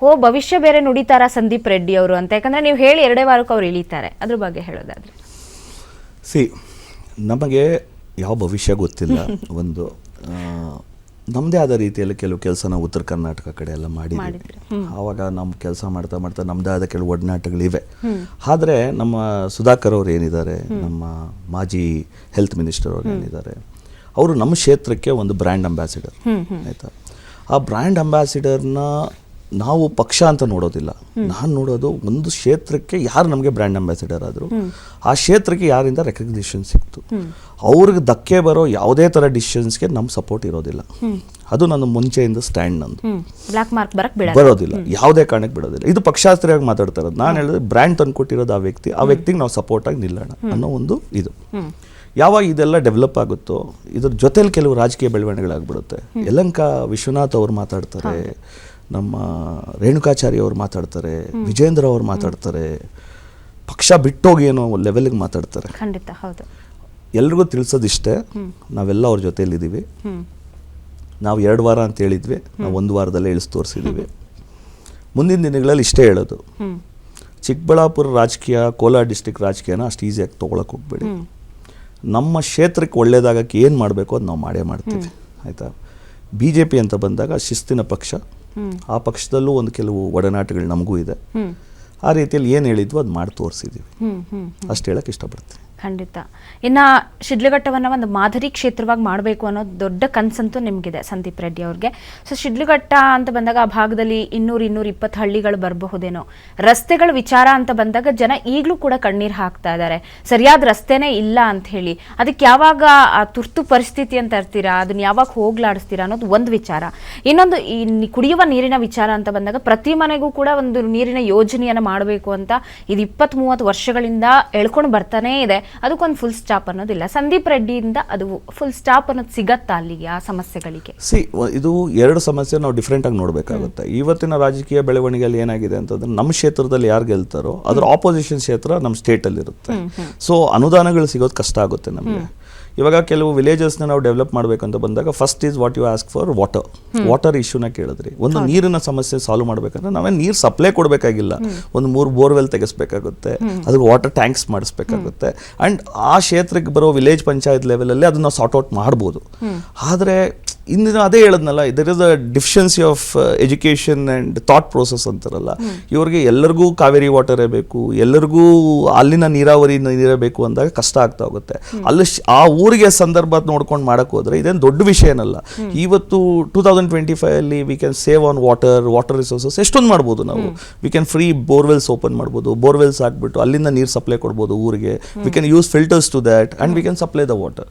ಭವಿಷ್ಯ ಬೇರೆ ನುಡಿತಾರ ಸಂದೀಪ್ ರೆಡ್ಡಿ ಅವರು ಅಂತ. ಯಾಕಂದ್ರೆ ನೀವು ಹೇಳಿ 2 ವಾರಕ್ಕೆ ಅವ್ರು ಇಳಿತಾರೆ. ಅದ್ರ ಬಗ್ಗೆ ಹೇಳೋದಾದ್ರೆ ನಮಗೆ ಯಾವ ಭವಿಷ್ಯ ಗೊತ್ತಿಲ್ಲ. ಒಂದು ನಮ್ಮದೇ ಆದ ರೀತಿಯಲ್ಲಿ ಕೆಲವು ಕೆಲಸ ನಾವು ಉತ್ತರ ಕರ್ನಾಟಕ ಕಡೆ ಎಲ್ಲ ಮಾಡಿದ್ವಿ. ಆವಾಗ ನಮ್ಮ ಕೆಲಸ ಮಾಡ್ತಾ ಮಾಡ್ತಾ ನಮ್ಮದೇ ಆದ ಕೆಲವು ಒಡನಾಟಗಳಿವೆ. ಆದರೆ ನಮ್ಮ ಸುಧಾಕರ್ ಅವ್ರು ಏನಿದ್ದಾರೆ, ನಮ್ಮ ಮಾಜಿ ಹೆಲ್ತ್ ಮಿನಿಸ್ಟರ್ ಅವ್ರು ಏನಿದ್ದಾರೆ, ಅವರು ನಮ್ಮ ಕ್ಷೇತ್ರಕ್ಕೆ ಒಂದು ಬ್ರ್ಯಾಂಡ್ ಅಂಬಾಸಿಡರ್. ಆಯಿತಾ, ಆ ಬ್ರ್ಯಾಂಡ್ ಅಂಬಾಸಿಡರ್ನ ನಾವು ಪಕ್ಷ ಅಂತ ನೋಡೋದಿಲ್ಲ. ನಾನು ನೋಡೋದು ಒಂದು ಕ್ಷೇತ್ರಕ್ಕೆ ಯಾರು ನಮಗೆ ಬ್ರ್ಯಾಂಡ್ ಅಂಬಾಸಿಡರ್ ಆದರು, ಆ ಕ್ಷೇತ್ರಕ್ಕೆ ಯಾರಿಂದ ರೆಕಗ್ನಿಷನ್ ಸಿಕ್ತು, ಅವ್ರಿಗೆ ಧಕ್ಕೆ ಬರೋ ಯಾವುದೇ ಥರ ಡಿಸಿಷನ್ಸ್ಗೆ ನಮ್ಮ ಸಪೋರ್ಟ್ ಇರೋದಿಲ್ಲ. ಅದು ನನ್ನ ಮುಂಚೆಯಿಂದ ಸ್ಟ್ಯಾಂಡ್ ನಂದು. ಬ್ಲಾಕ್ ಮಾರ್ಕ್ ಬರೋದಿಲ್ಲ, ಯಾವುದೇ ಕಾರಣಕ್ಕೆ ಬಿಡೋದಿಲ್ಲ. ಇದು ಪಕ್ಷಾಸ್ತ್ರೀಯಾಗಿ ಮಾತಾಡ್ತಾ ಇರೋದು. ನಾನು ಹೇಳಿದ್ರೆ ಬ್ರ್ಯಾಂಡ್ ತಂದುಕೊಟ್ಟಿರೋದು ಆ ವ್ಯಕ್ತಿಗೆ ನಾವು ಸಪೋರ್ಟ್ ಆಗಿ ನಿಲ್ಲೋಣ ಅನ್ನೋ ಒಂದು ಇದು. ಯಾವಾಗ ಇದೆಲ್ಲ ಡೆವಲಪ್ ಆಗುತ್ತೋ ಇದ್ರ ಜೊತೆಲಿ ಕೆಲವು ರಾಜಕೀಯ ಬೆಳವಣಿಗೆಗಳಾಗ್ಬಿಡುತ್ತೆ. ಯಲಹಂಕ ವಿಶ್ವನಾಥ್ ಅವ್ರು ಮಾತಾಡ್ತಾರೆ, ನಮ್ಮ ರೇಣುಕಾಚಾರ್ಯ ಅವ್ರು ಮಾತಾಡ್ತಾರೆ, ವಿಜೇಂದ್ರ ಅವ್ರು ಮಾತಾಡ್ತಾರೆ, ಪಕ್ಷ ಬಿಟ್ಟೋಗಿ ಏನೋ ಲೆವೆಲ್ಗೆ ಮಾತಾಡ್ತಾರೆ. ಖಂಡಿತ ಹೌದು. ಎಲ್ರಿಗೂ ತಿಳಿಸೋದಿಷ್ಟೇ, ನಾವೆಲ್ಲ ಅವ್ರ ಜೊತೆಯಲ್ಲಿದ್ದೀವಿ. ನಾವು 2 ವಾರ ಅಂತ ಹೇಳಿದ್ವಿ, ನಾವು 1 ವಾರದಲ್ಲೇ ಇಳಿಸಿ ತೋರಿಸಿದ್ದೀವಿ. ಮುಂದಿನ ದಿನಗಳಲ್ಲಿ ಇಷ್ಟೇ ಹೇಳೋದು, ಚಿಕ್ಕಬಳ್ಳಾಪುರ ರಾಜಕೀಯ, ಕೋಲಾರ ಡಿಸ್ಟಿಕ್ ರಾಜಕೀಯನ ಅಷ್ಟು ಈಸಿಯಾಗಿ ತೊಗೊಳಕ್ಕೆ ಹೋಗ್ಬೇಡಿ. ನಮ್ಮ ಕ್ಷೇತ್ರಕ್ಕೆ ಒಳ್ಳೇದಾಗಕ್ಕೆ ಏನು ಮಾಡಬೇಕು ಅದು ನಾವು ಮಾಡೇ ಮಾಡ್ತೀವಿ, ಆಯಿತಾ. BJP ಅಂತ ಬಂದಾಗ ಶಿಸ್ತಿನ ಪಕ್ಷ, ಆ ಪಕ್ಷದಲ್ಲೂ ಒಂದು ಕೆಲವು ಒಡನಾಟಗಳು ನಮಗೂ ಇದೆ. ಆ ರೀತಿಯಲ್ಲಿ ಏನು ಹೇಳಿದ್ವು ಅದು ಮಾಡಿ ತೋರಿಸಿದ್ದೀವಿ, ಅಷ್ಟು ಹೇಳಕ್ಕೆ ಇಷ್ಟಪಡ್ತೀನಿ. ಖಂಡಿತ. ಇನ್ನು ಶಿಡ್ಲಘಟ್ಟವನ್ನು ಒಂದು ಮಾದರಿ ಕ್ಷೇತ್ರವಾಗಿ ಮಾಡಬೇಕು ಅನ್ನೋ ದೊಡ್ಡ ಕನಸಂತೂ ನಿಮಗಿದೆ ಸಂದೀಪ್ ರೆಡ್ಡಿ ಅವ್ರಿಗೆ. ಸೊ ಶಿಡ್ಲಘಟ್ಟ ಅಂತ ಬಂದಾಗ ಆ ಭಾಗದಲ್ಲಿ 200-220 ಹಳ್ಳಿಗಳು ಬರಬಹುದೇನೋ. ರಸ್ತೆಗಳ ವಿಚಾರ ಅಂತ ಬಂದಾಗ ಜನ ಈಗಲೂ ಕೂಡ ಕಣ್ಣೀರು ಹಾಕ್ತಾ ಇದ್ದಾರೆ, ಸರಿಯಾದ ರಸ್ತೆನೇ ಇಲ್ಲ ಅಂತ ಹೇಳಿ. ಅದಕ್ಕೆ ಯಾವಾಗ ಆ ತುರ್ತು ಪರಿಸ್ಥಿತಿ ಅಂತ ಇರ್ತೀರಾ, ಅದನ್ನ ಯಾವಾಗ ಹೋಗ್ಲಾಡಿಸ್ತೀರಾ ಅನ್ನೋದು ಒಂದು ವಿಚಾರ. ಇನ್ನೊಂದು ಈ ಕುಡಿಯುವ ನೀರಿನ ವಿಚಾರ ಅಂತ ಬಂದಾಗ ಪ್ರತಿ ಮನೆಗೂ ಕೂಡ ಒಂದು ನೀರಿನ ಯೋಜನೆಯನ್ನು ಮಾಡಬೇಕು ಅಂತ ಇದು 20-30 ವರ್ಷಗಳಿಂದ ಎಳ್ಕೊಂಡು ಬರ್ತಾನೇ ಇದೆ. ಅದಕ್ಕೊಂದು ಫುಲ್ ಸ್ಟಾಪ್ ಅನ್ನೋದಿಲ್ಲ. ಸಂದೀಪ್ ರೆಡ್ಡಿಯಿಂದ ಅದು ಫುಲ್ ಸ್ಟಾಪ್ ಅನ್ನೋದು ಸಿಗತ್ತಾ ಅಲ್ಲಿಗೆ ಆ ಸಮಸ್ಯೆಗಳಿಗೆ? ಇದು 2 ಸಮಸ್ಯೆ ನಾವು ಡಿಫ್ರೆಂಟ್ ಆಗಿ ನೋಡಬೇಕಾಗುತ್ತೆ. ಇವತ್ತಿನ ರಾಜಕೀಯ ಬೆಳವಣಿಗೆಯಲ್ಲಿ ಏನಾಗಿದೆ ಅಂತಂದ್ರೆ, ನಮ್ಮ ಕ್ಷೇತ್ರದಲ್ಲಿ ಯಾರು ಗೆಲ್ತಾರೋ ಅದ್ರ ಆಪೋಸಿಷನ್ ಕ್ಷೇತ್ರ ನಮ್ಮ ಸ್ಟೇಟಲ್ಲಿ ಇರುತ್ತೆ. ಸೊ ಅನುದಾನಗಳು ಸಿಗೋದು ಕಷ್ಟ ಆಗುತ್ತೆ ನಮಗೆ. ಇವಾಗ ಕೆಲವು ವಿಲೇಜಸ್ನ ನಾವು ಡೆವಲಪ್ ಮಾಡಬೇಕಂತ ಬಂದಾಗ first is what you ask for water ಇಶ್ಯೂನ ಕೇಳಿದ್ರಿ. ಒಂದು ನೀರಿನ ಸಮಸ್ಯೆ ಸಾಲ್ವ್ ಮಾಡಬೇಕಂದ್ರೆ ನಾವೇ ನೀರು ಸಪ್ಲೈ ಕೊಡಬೇಕಾಗಿಲ್ಲ, ಒಂದು 3 ಬೋರ್ವೆಲ್ ತೆಗೆಸ್ಬೇಕಾಗುತ್ತೆ, ಅದ್ರ ವಾಟರ್ ಟ್ಯಾಂಕ್ಸ್ ಮಾಡಿಸ್ಬೇಕಾಗುತ್ತೆ. ಆ್ಯಂಡ್ ಆ ಕ್ಷೇತ್ರಕ್ಕೆ ಬರೋ ವಿಲೇಜ್ ಪಂಚಾಯತ್ ಲೆವೆಲಲ್ಲಿ ಅದನ್ನ ಸಾರ್ಟ್ ಔಟ್ ಮಾಡ್ಬೋದು. ಆದರೆ ಇಂದಿನ ಅದೇ ಹೇಳದ್ನಲ್ಲ, there is a deficiency of education and thought process ಅಂತಾರಲ್ಲ. ಇವ್ರಿಗೆ ಎಲ್ಲರಿಗೂ ಕಾವೇರಿ ವಾಟರೇ ಬೇಕು, ಎಲ್ಲರಿಗೂ ಅಲ್ಲಿನ ನೀರಾವರಿ ನೀರೇ ಬೇಕು ಅಂದಾಗ ಕಷ್ಟ ಆಗ್ತಾ ಹೋಗುತ್ತೆ. ಅಲ್ಲಿ ಆ ಊರಿಗೆ ಸಂದರ್ಭ ನೋಡ್ಕೊಂಡು ಮಾಡಕ್ಕೆ ಹೋದ್ರೆ ಇದೇನು ದೊಡ್ಡ ವಿಷಯ ಏನಲ್ಲ. ಇವತ್ತು 2025 we can save on water resources ಎಷ್ಟೊಂದು ಮಾಡ್ಬೋದು ನಾವು. We can free borewells open ಮಾಡ್ಬೋದು, ಬೋರ್ವೆಲ್ಸ್ ಹಾಕ್ಬಿಟ್ಟು ಅಲ್ಲಿಂದ ನೀರು ಸಪ್ಲೈ ಕೊಡ್ಬೋದು ಊರಿಗೆ. We can use filters to that and we can supply the water.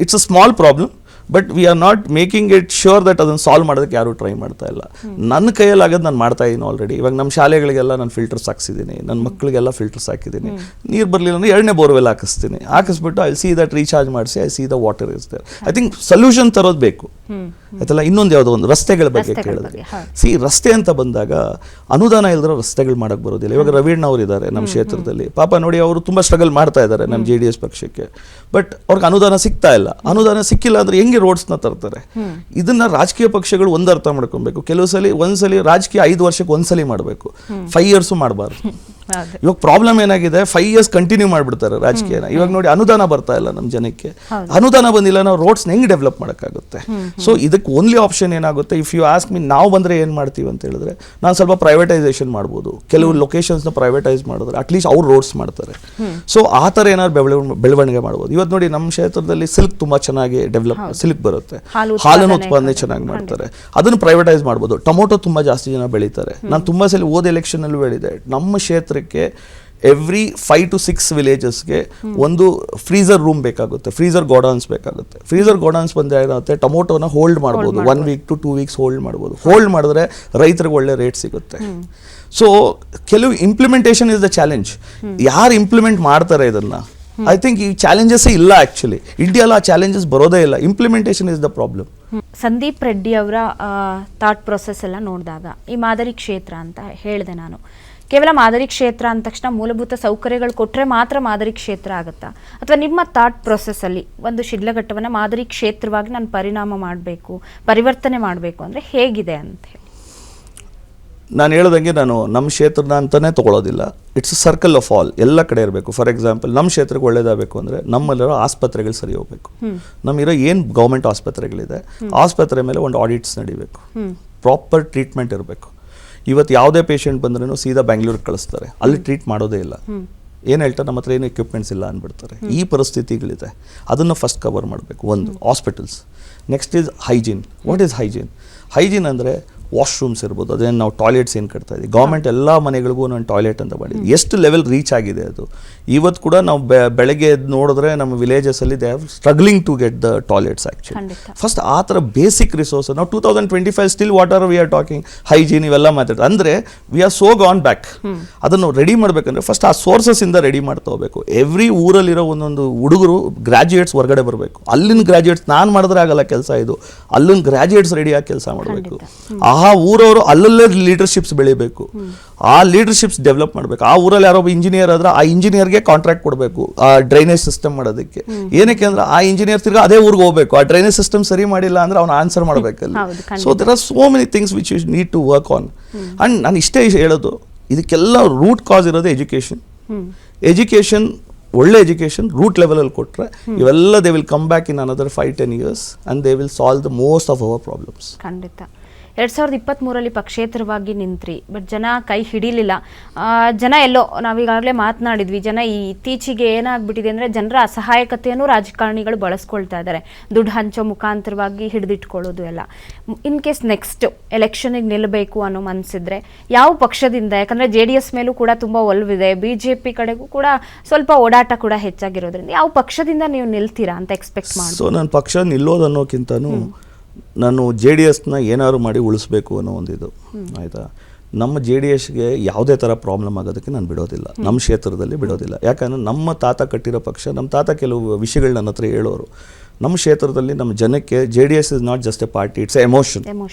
It's a small problem, but we are not making it sure that ಅದನ್ನು solve ಮಾಡೋದಕ್ಕೆ ಯಾರೂ try ಮಾಡ್ತಾ ಇಲ್ಲ. ನನ್ನ ಕೈಯಲ್ಲಿ ಆಗೋದು ನಾನು ಮಾಡ್ತಾ ಇದ್ದೀನಿ ಆಲ್ರೆಡಿ. ಇವಾಗ ನಮ್ಮ ಶಾಲೆಗಳಿಗೆಲ್ಲ ನಾನು ಫಿಲ್ಟರ್ಸ್ ಹಾಕ್ಸಿದ್ದೀನಿ, ನನ್ನ ಮಕ್ಕಳಿಗೆಲ್ಲ ಫಿಲ್ಟರ್ಸ್ ಹಾಕಿದ್ದೀನಿ. ನೀರು ಬರಲಿಲ್ಲ ಅಂದರೆ 2ನೇ ಬೋರ್ವೆಲ್ ಹಾಕಿಸ್ಬಿಟ್ಟು ಐ ಸಿ ದಟ್ ರೀಚಾರ್ಜ್ ಮಾಡಿಸಿ I see the water is there. I think solution ತರೋದು ಬೇಕು ಆಯ್ತಲ್ಲ. ಇನ್ನೊಂದು ಯಾವುದೋ ಒಂದು ರಸ್ತೆಗಳ ಬಗ್ಗೆ ಕೇಳಿದ್ರೆ, ರಸ್ತೆ ಅಂತ ಬಂದಾಗ ಅನುದಾನ ಇಲ್ದ್ರೆ ರಸ್ತೆಗಳು ಮಾಡಕ್ಕೆ ಬರೋದಿಲ್ಲ. ಇವಾಗ ರವೀಣ್ ಅವರು ಇದ್ದಾರೆ ನಮ್ಮ ಕ್ಷೇತ್ರದಲ್ಲಿ, ಪಾಪ ನೋಡಿ ಅವರು ತುಂಬ ಸ್ಟ್ರಗಲ್ ಮಾಡ್ತಾ ಇದ್ದಾರೆ ನಮ್ಮ JDS ಪಕ್ಷಕ್ಕೆ. ಬಟ್ ಅವ್ರಿಗೆ ಅನುದಾನ ಸಿಗ್ತಾ ಇಲ್ಲ. ಅನುದಾನ ಸಿಕ್ಕಿಲ್ಲ ಅಂದ್ರೆ ಹೆಂಗೆ ರೋಡ್ಸ್ನ ತರ್ತಾರೆ? ಇದನ್ನ ರಾಜಕೀಯ ಪಕ್ಷಗಳು ಒಂದು ಅರ್ಥ ಮಾಡ್ಕೊಬೇಕು. ಕೆಲವು ಸಲ ಒಂದ್ಸಲಿ ರಾಜಕೀಯ 5 ವರ್ಷಕ್ಕೆ ಒಂದ್ಸಲಿ ಮಾಡಬೇಕು, 5 ಇಯರ್ಸು ಮಾಡಬಾರ್ದು. ಇವಾಗ ಪ್ರಾಬ್ಲಮ್ ಏನಾಗಿದೆ, 5 ಇಯರ್ಸ್ ಕಂಟಿನ್ಯೂ ಮಾಡ್ಬಿಡ್ತಾರೆ ರಾಜಕೀಯನ. ಇವಾಗ ನೋಡಿ ಅನುದಾನ ಬರ್ತಾ ಇಲ್ಲ ನಮ್ಮ ಜನಕ್ಕೆ, ಅನುದಾನ ಬಂದಿಲ್ಲ, ನಾವು ರೋಡ್ಸ್ ಹೆಂಗೆ ಡೆವಲಪ್ ಮಾಡೋಕ್ಕಾಗುತ್ತೆ? ಸೊ ಇದಕ್ಕೆ ಓನ್ಲಿ ಆಪ್ಷನ್ ಏನಾಗುತ್ತೆ, ಇಫ್ ಯು ಆಸ್ಕ್ ಮೀ, ನಾವು ಬಂದರೆ ಏನು ಮಾಡ್ತೀವಿ ಅಂತ ಹೇಳಿದ್ರೆ, ನಾನು ಸ್ವಲ್ಪ ಪ್ರೈವೇಟೈಸೇಷನ್ ಮಾಡ್ಬೋದು. ಕೆಲವು ಲೊಕೇಶನ್ಸ್ನ ಪ್ರೈವೇಟೈಸ್ ಮಾಡಿದ್ರೆ ಅಟ್ಲೀಸ್ಟ್ ಅವ್ರು ರೋಡ್ಸ್ ಮಾಡ್ತಾರೆ. ಸೊ ಆ ಥರ ಏನಾದ್ರು ಬೆಳವಣಿಗೆ ಮಾಡ್ಬೋದು. ಇವತ್ತು ನೋಡಿ ನಮ್ಮ ಕ್ಷೇತ್ರದಲ್ಲಿ ಸಿಲ್ಕ್ ತುಂಬ ಚೆನ್ನಾಗಿ ಸಿಲ್ಕ್ ಬರುತ್ತೆ, ಹಾಲಿನ ಉತ್ಪಾದನೆ ಚೆನ್ನಾಗಿ ಮಾಡ್ತಾರೆ, ಅದನ್ನು ಪ್ರೈವೇಟೈಸ್ ಮಾಡ್ಬೋದು. ಟೊಮೊಟೊ ತುಂಬ ಜಾಸ್ತಿ ಜನ ಬೆಳೀತಾರೆ. ನಾನು ತುಂಬ ಸಲ ಎಲೆಕ್ಷನಲ್ಲೂ ಹೇಳಿದೆ, ನಮ್ಮ ಕ್ಷೇತ್ರಕ್ಕೆ ಎವ್ರಿ 5 to 6 ವಿಲೇಜಸ್ಗೆ ಒಂದು ಫ್ರೀಸರ್ ರೂಮ್ ಬೇಕಾಗುತ್ತೆ, ಫ್ರೀಸರ್ ಗೋಡೌನ್ಸ್ ಬೇಕಾಗುತ್ತೆ. ಫ್ರೀಸರ್ ಗೋಡೌನ್ಸ್ ಬಂದರೆ ಏನಾಗುತ್ತೆ, ಟೊಮೊಟೋನ ಹೋಲ್ಡ್ ಮಾಡ್ಬೋದು, 1 week to 2 weeks ಹೋಲ್ಡ್ ಮಾಡ್ಬೋದು. ಹೋಲ್ಡ್ ಮಾಡಿದ್ರೆ ರೈತರಿಗೆ ಒಳ್ಳೆ ರೇಟ್ ಸಿಗುತ್ತೆ. ಸೊ ಕೆಲವು ಇಂಪ್ಲಿಮೆಂಟೇಷನ್ ಇಸ್ ದ ಚಾಲೆಂಜ್. ಯಾರು ಇಂಪ್ಲಿಮೆಂಟ್ ಮಾಡ್ತಾರೆ ಇದನ್ನು? ಐ ಥಿಂಕ್ ಈ ಚಾಲೆಂಜಸ್ಸೇ ಇಲ್ಲ. ಆ್ಯಕ್ಚುಲಿ ಇಂಡಿಯಾಲ ಆ ಚಾಲೆಂಜಸ್ ಬರೋದೇ ಇಲ್ಲ. Implementation is the problem. Sandeep Reddy ಅವರ ಥಾಟ್ ಪ್ರೊಸೆಸ್ ಎಲ್ಲ ನೋಡಿದಾಗ ಈ ಮಾದರಿ ಕ್ಷೇತ್ರ ಅಂತ ಹೇಳಿದೆ ನಾನು. ಕೇವಲ ಮಾದರಿ ಕ್ಷೇತ್ರ ಅಂದ ತಕ್ಷಣ ಮೂಲಭೂತ ಸೌಕರ್ಯಗಳು ಕೊಟ್ಟರೆ ಮಾತ್ರ ಮಾದರಿ ಕ್ಷೇತ್ರ ಆಗುತ್ತಾ? ಅಥವಾ ನಿಮ್ಮ ಥಾಟ್ ಪ್ರೊಸೆಸ್ಸಲ್ಲಿ ಒಂದು ಶಿಡ್ಲಘಟ್ಟವನ್ನು ಮಾದರಿ ಕ್ಷೇತ್ರವಾಗಿ ನಾನು ಪರಿವರ್ತನೆ ಮಾಡಬೇಕು ಅಂದರೆ ಹೇಗಿದೆ ಅಂತ ಹೇಳಿ? ನಾನು ಹೇಳ್ದಂಗೆ ನಾನು ನಮ್ಮ ಕ್ಷೇತ್ರನ ಅಂತಲೇ ತೊಗೊಳೋದಿಲ್ಲ. It's a circle of all, ಎಲ್ಲ ಕಡೆ ಇರಬೇಕು. ಫಾರ್ ಎಕ್ಸಾಂಪಲ್ ನಮ್ಮ ಕ್ಷೇತ್ರಕ್ಕೆ ಒಳ್ಳೇದಾಗಬೇಕು ಅಂದರೆ ನಮ್ಮಲ್ಲಿರೋ ಆಸ್ಪತ್ರೆಗಳು ಸರಿ ಹೋಗಬೇಕು. ನಮ್ಮಿರೋ ಏನು ಗೌರ್ಮೆಂಟ್ ಆಸ್ಪತ್ರೆಗಳಿದೆ, ಆಸ್ಪತ್ರೆ ಮೇಲೆ ಒಂದು ಆಡಿಟ್ಸ್ ನಡಿಬೇಕು, ಪ್ರಾಪರ್ ಟ್ರೀಟ್ಮೆಂಟ್ ಇರಬೇಕು. ಇವತ್ತು ಯಾವುದೇ ಪೇಷಂಟ್ ಬಂದ್ರೂ ಸೀದಾ ಬೆಂಗಳೂರಿಗೆ ಕಳಿಸ್ತಾರೆ, ಅಲ್ಲಿ ಟ್ರೀಟ್ ಮಾಡೋದೇ ಇಲ್ಲ. ಏನು ಹೇಳ್ತಾರೆ, ನಮ್ಮ ಹತ್ರ ಏನು ಎಕ್ವಿಪ್ಮೆಂಟ್ಸ್ ಇಲ್ಲ ಅಂದ್ಬಿಡ್ತಾರೆ. ಈ ಪರಿಸ್ಥಿತಿಗಳಿದೆ, ಅದನ್ನು ಫಸ್ಟ್ ಕವರ್ ಮಾಡಬೇಕು. ಒಂದು hospitals. Next is hygiene. What is hygiene? Hygiene ಅಂದರೆ ವಾಶ್ರೂಮ್ಸ್ ಇರ್ಬೋದು, ಅದೇನು ನಾವು ಟಾಯ್ಲೆಟ್ಸ್ ಏನು ಕಟ್ತಾ ಇದ್ದೀವಿ, ಗೌರ್ಮೆಂಟ್ ಎಲ್ಲ ಮನೆಗಳಿಗೂ ನಾನು ಟಾಯ್ಲೆಟ್ ಅಂತ ಮಾಡಿದ್ವಿ. ಎಷ್ಟು ಲೆವೆಲ್ ರೀಚ್ ಆಗಿದೆ ಅದು. ಇವತ್ತು ಕೂಡ ನಾವು ಬೆಳಗ್ಗೆ ಎದ್ದು ನೋಡಿದ್ರೆ ನಮ್ಮ ವಿಲೇಜಸಲ್ಲಿ they are struggling to get the toilets actually. First ಆ ಥರ ಬೇಸಿಕ್ ರಿಸೋರ್ಸ್ ನಾವು 2025 still what are we are talking hygiene ಇವೆಲ್ಲ ಮಾತಾಡ್ತಾರೆ. ಅಂದರೆ we are so gone back. ಅದನ್ನು ರೆಡಿ ಮಾಡಬೇಕಂದ್ರೆ ಫಸ್ಟ್ ಆ ಸೋರ್ಸಸ್ಸಿಂದ ರೆಡಿ ಮಾಡ್ತಾ ಹೋಗಬೇಕು. ಎವ್ರಿ ಊರಲ್ಲಿರೋ ಒಂದೊಂದು ಹುಡುಗರು ಗ್ರಾಜ್ಯುಯೇಟ್ಸ್ ಹೊರಗಡೆ ಬರಬೇಕು. ಅಲ್ಲಿನ ಗ್ರಾಜ್ಯುಯೇಟ್ಸ್ ನಾನು ಮಾಡಿದ್ರೆ ಆಗಲ್ಲ ಕೆಲಸ, ಇದು ಅಲ್ಲಿನ ಗ್ರಾಜ್ಯುಯೇಟ್ಸ್ ರೆಡಿಯಾಗಿ ಕೆಲಸ ಮಾಡಬೇಕು. ಆ ಊರವರು ಅಲ್ಲಲ್ಲೇ ಲೀಡರ್ಶಿಪ್ಸ್ ಬೆಳಿಬೇಕು, ಆ ಲೀಡರ್ಶಿಪ್ಸ್ ಡೆವಲಪ್ ಮಾಡಬೇಕು. ಆ ಊರಲ್ಲಿ ಯಾರೋ ಇಂಜಿನಿಯರ್ ಆದ್ರೆ ಆ ಇಂಜಿನಿಯರ್ಗೆ ಕಾಂಟ್ರಾಕ್ಟ್ ಕೊಡಬೇಕು ಆ ಡ್ರೈನೇಜ್ ಸಿಸ್ಟಮ್ ಮಾಡೋದಕ್ಕೆ. ಏನಕ್ಕೆ ಅಂದ್ರೆ ಆ ಇಂಜಿನಿಯರ್ ತಿರ್ಗಾ ಅದೇ ಊರಿಗೆ ಹೋಗ್ಬೇಕು. ಆ ಡ್ರೈನೇಜ್ ಸಿಸ್ಟಮ್ ಸರಿ ಮಾಡಿಲ್ಲ ಅಂದ್ರೆ ಅವ್ನು ಆನ್ಸರ್ ಮಾಡಬೇಕಲ್ಲ. So there are so many things which you need to work on. And ನಾನು ಇಷ್ಟೇ ಹೇಳೋದು, ಇದಕ್ಕೆಲ್ಲ ರೂಟ್ ಕಾಸ್ ಇರೋದು ಎಜುಕೇಷನ್. ಎಜುಕೇಷನ್, ಒಳ್ಳೆ ಎಜುಕೇಷನ್ ರೂಟ್ ಲೆವೆಲಲ್ಲಿ ಕೊಟ್ಟರೆ ಇವೆಲ್ಲ they will come back in another 5-10 years and they will solve the most of our problems. ಖಂಡಿತ. 2023 ಪಕ್ಷೇತರವಾಗಿ ನಿಂತ್ರಿ, ಬಟ್ ಜನ ಕೈ ಹಿಡಿಲಿಲ್ಲ. ಜನ ಎಲ್ಲೋ ನಾವೀಗಾಗಲೇ ಮಾತನಾಡಿದ್ವಿ, ಜನ ಇತ್ತೀಚೆಗೆ ಏನಾಗ್ಬಿಟ್ಟಿದೆ ಅಂದರೆ ಜನರ ಅಸಹಾಯಕತೆಯನ್ನು ರಾಜಕಾರಣಿಗಳು ಬಳಸ್ಕೊಳ್ತಾ ಇದ್ದಾರೆ, ದುಡ್ಡು ಹಂಚೋ ಮುಖಾಂತರವಾಗಿ ಹಿಡಿದಿಟ್ಕೊಳ್ಳೋದು ಎಲ್ಲ. ಇನ್ ಕೇಸ್ ನೆಕ್ಸ್ಟ್ ಎಲೆಕ್ಷನಿಗೆ ನಿಲ್ಲಬೇಕು ಅನ್ನೋ ಮನಸ್ಸಿದ್ರೆ ಯಾವ ಪಕ್ಷದಿಂದ, ಯಾಕಂದರೆ JDS ಮೇಲೂ ಕೂಡ ತುಂಬ ಒಲವಿದೆ, BJP ಕಡೆಗೂ ಕೂಡ ಸ್ವಲ್ಪ ಓಡಾಟ ಕೂಡ ಹೆಚ್ಚಾಗಿರೋದ್ರಿಂದ ಯಾವ ಪಕ್ಷದಿಂದ ನೀವು ನಿಲ್ತೀರಾ ಅಂತ ಎಕ್ಸ್ಪೆಕ್ಟ್ ಮಾಡಿ? ಸೊ ನನ್ನ ಪಕ್ಷ ನಿಲ್ಲೋದನ್ನೋಕ್ಕಿಂತನೂ ನಾನು JDSನ ಏನಾದ್ರು ಮಾಡಿ ಉಳಿಸ್ಬೇಕು ಅನ್ನೋ ಒಂದಿದು ಆಯಿತಾ. ನಮ್ಮ JDSಗೆ ಯಾವುದೇ ಥರ ಪ್ರಾಬ್ಲಮ್ ಆಗೋದಕ್ಕೆ ನಾನು ಬಿಡೋದಿಲ್ಲ, ನಮ್ಮ ಕ್ಷೇತ್ರದಲ್ಲಿ ಬಿಡೋದಿಲ್ಲ. ಯಾಕಂದರೆ ನಮ್ಮ ತಾತ ಕಟ್ಟಿರೋ ಪಕ್ಷ, ನಮ್ಮ ತಾತ ಕೆಲವು ವಿಷಯಗಳು ನನ್ನ ಹತ್ರ ಹೇಳೋರು. ನಮ್ಮ ಕ್ಷೇತ್ರದಲ್ಲಿ ನಮ್ಮ ಜನಕ್ಕೆ JDS is not just a party, it's emotion.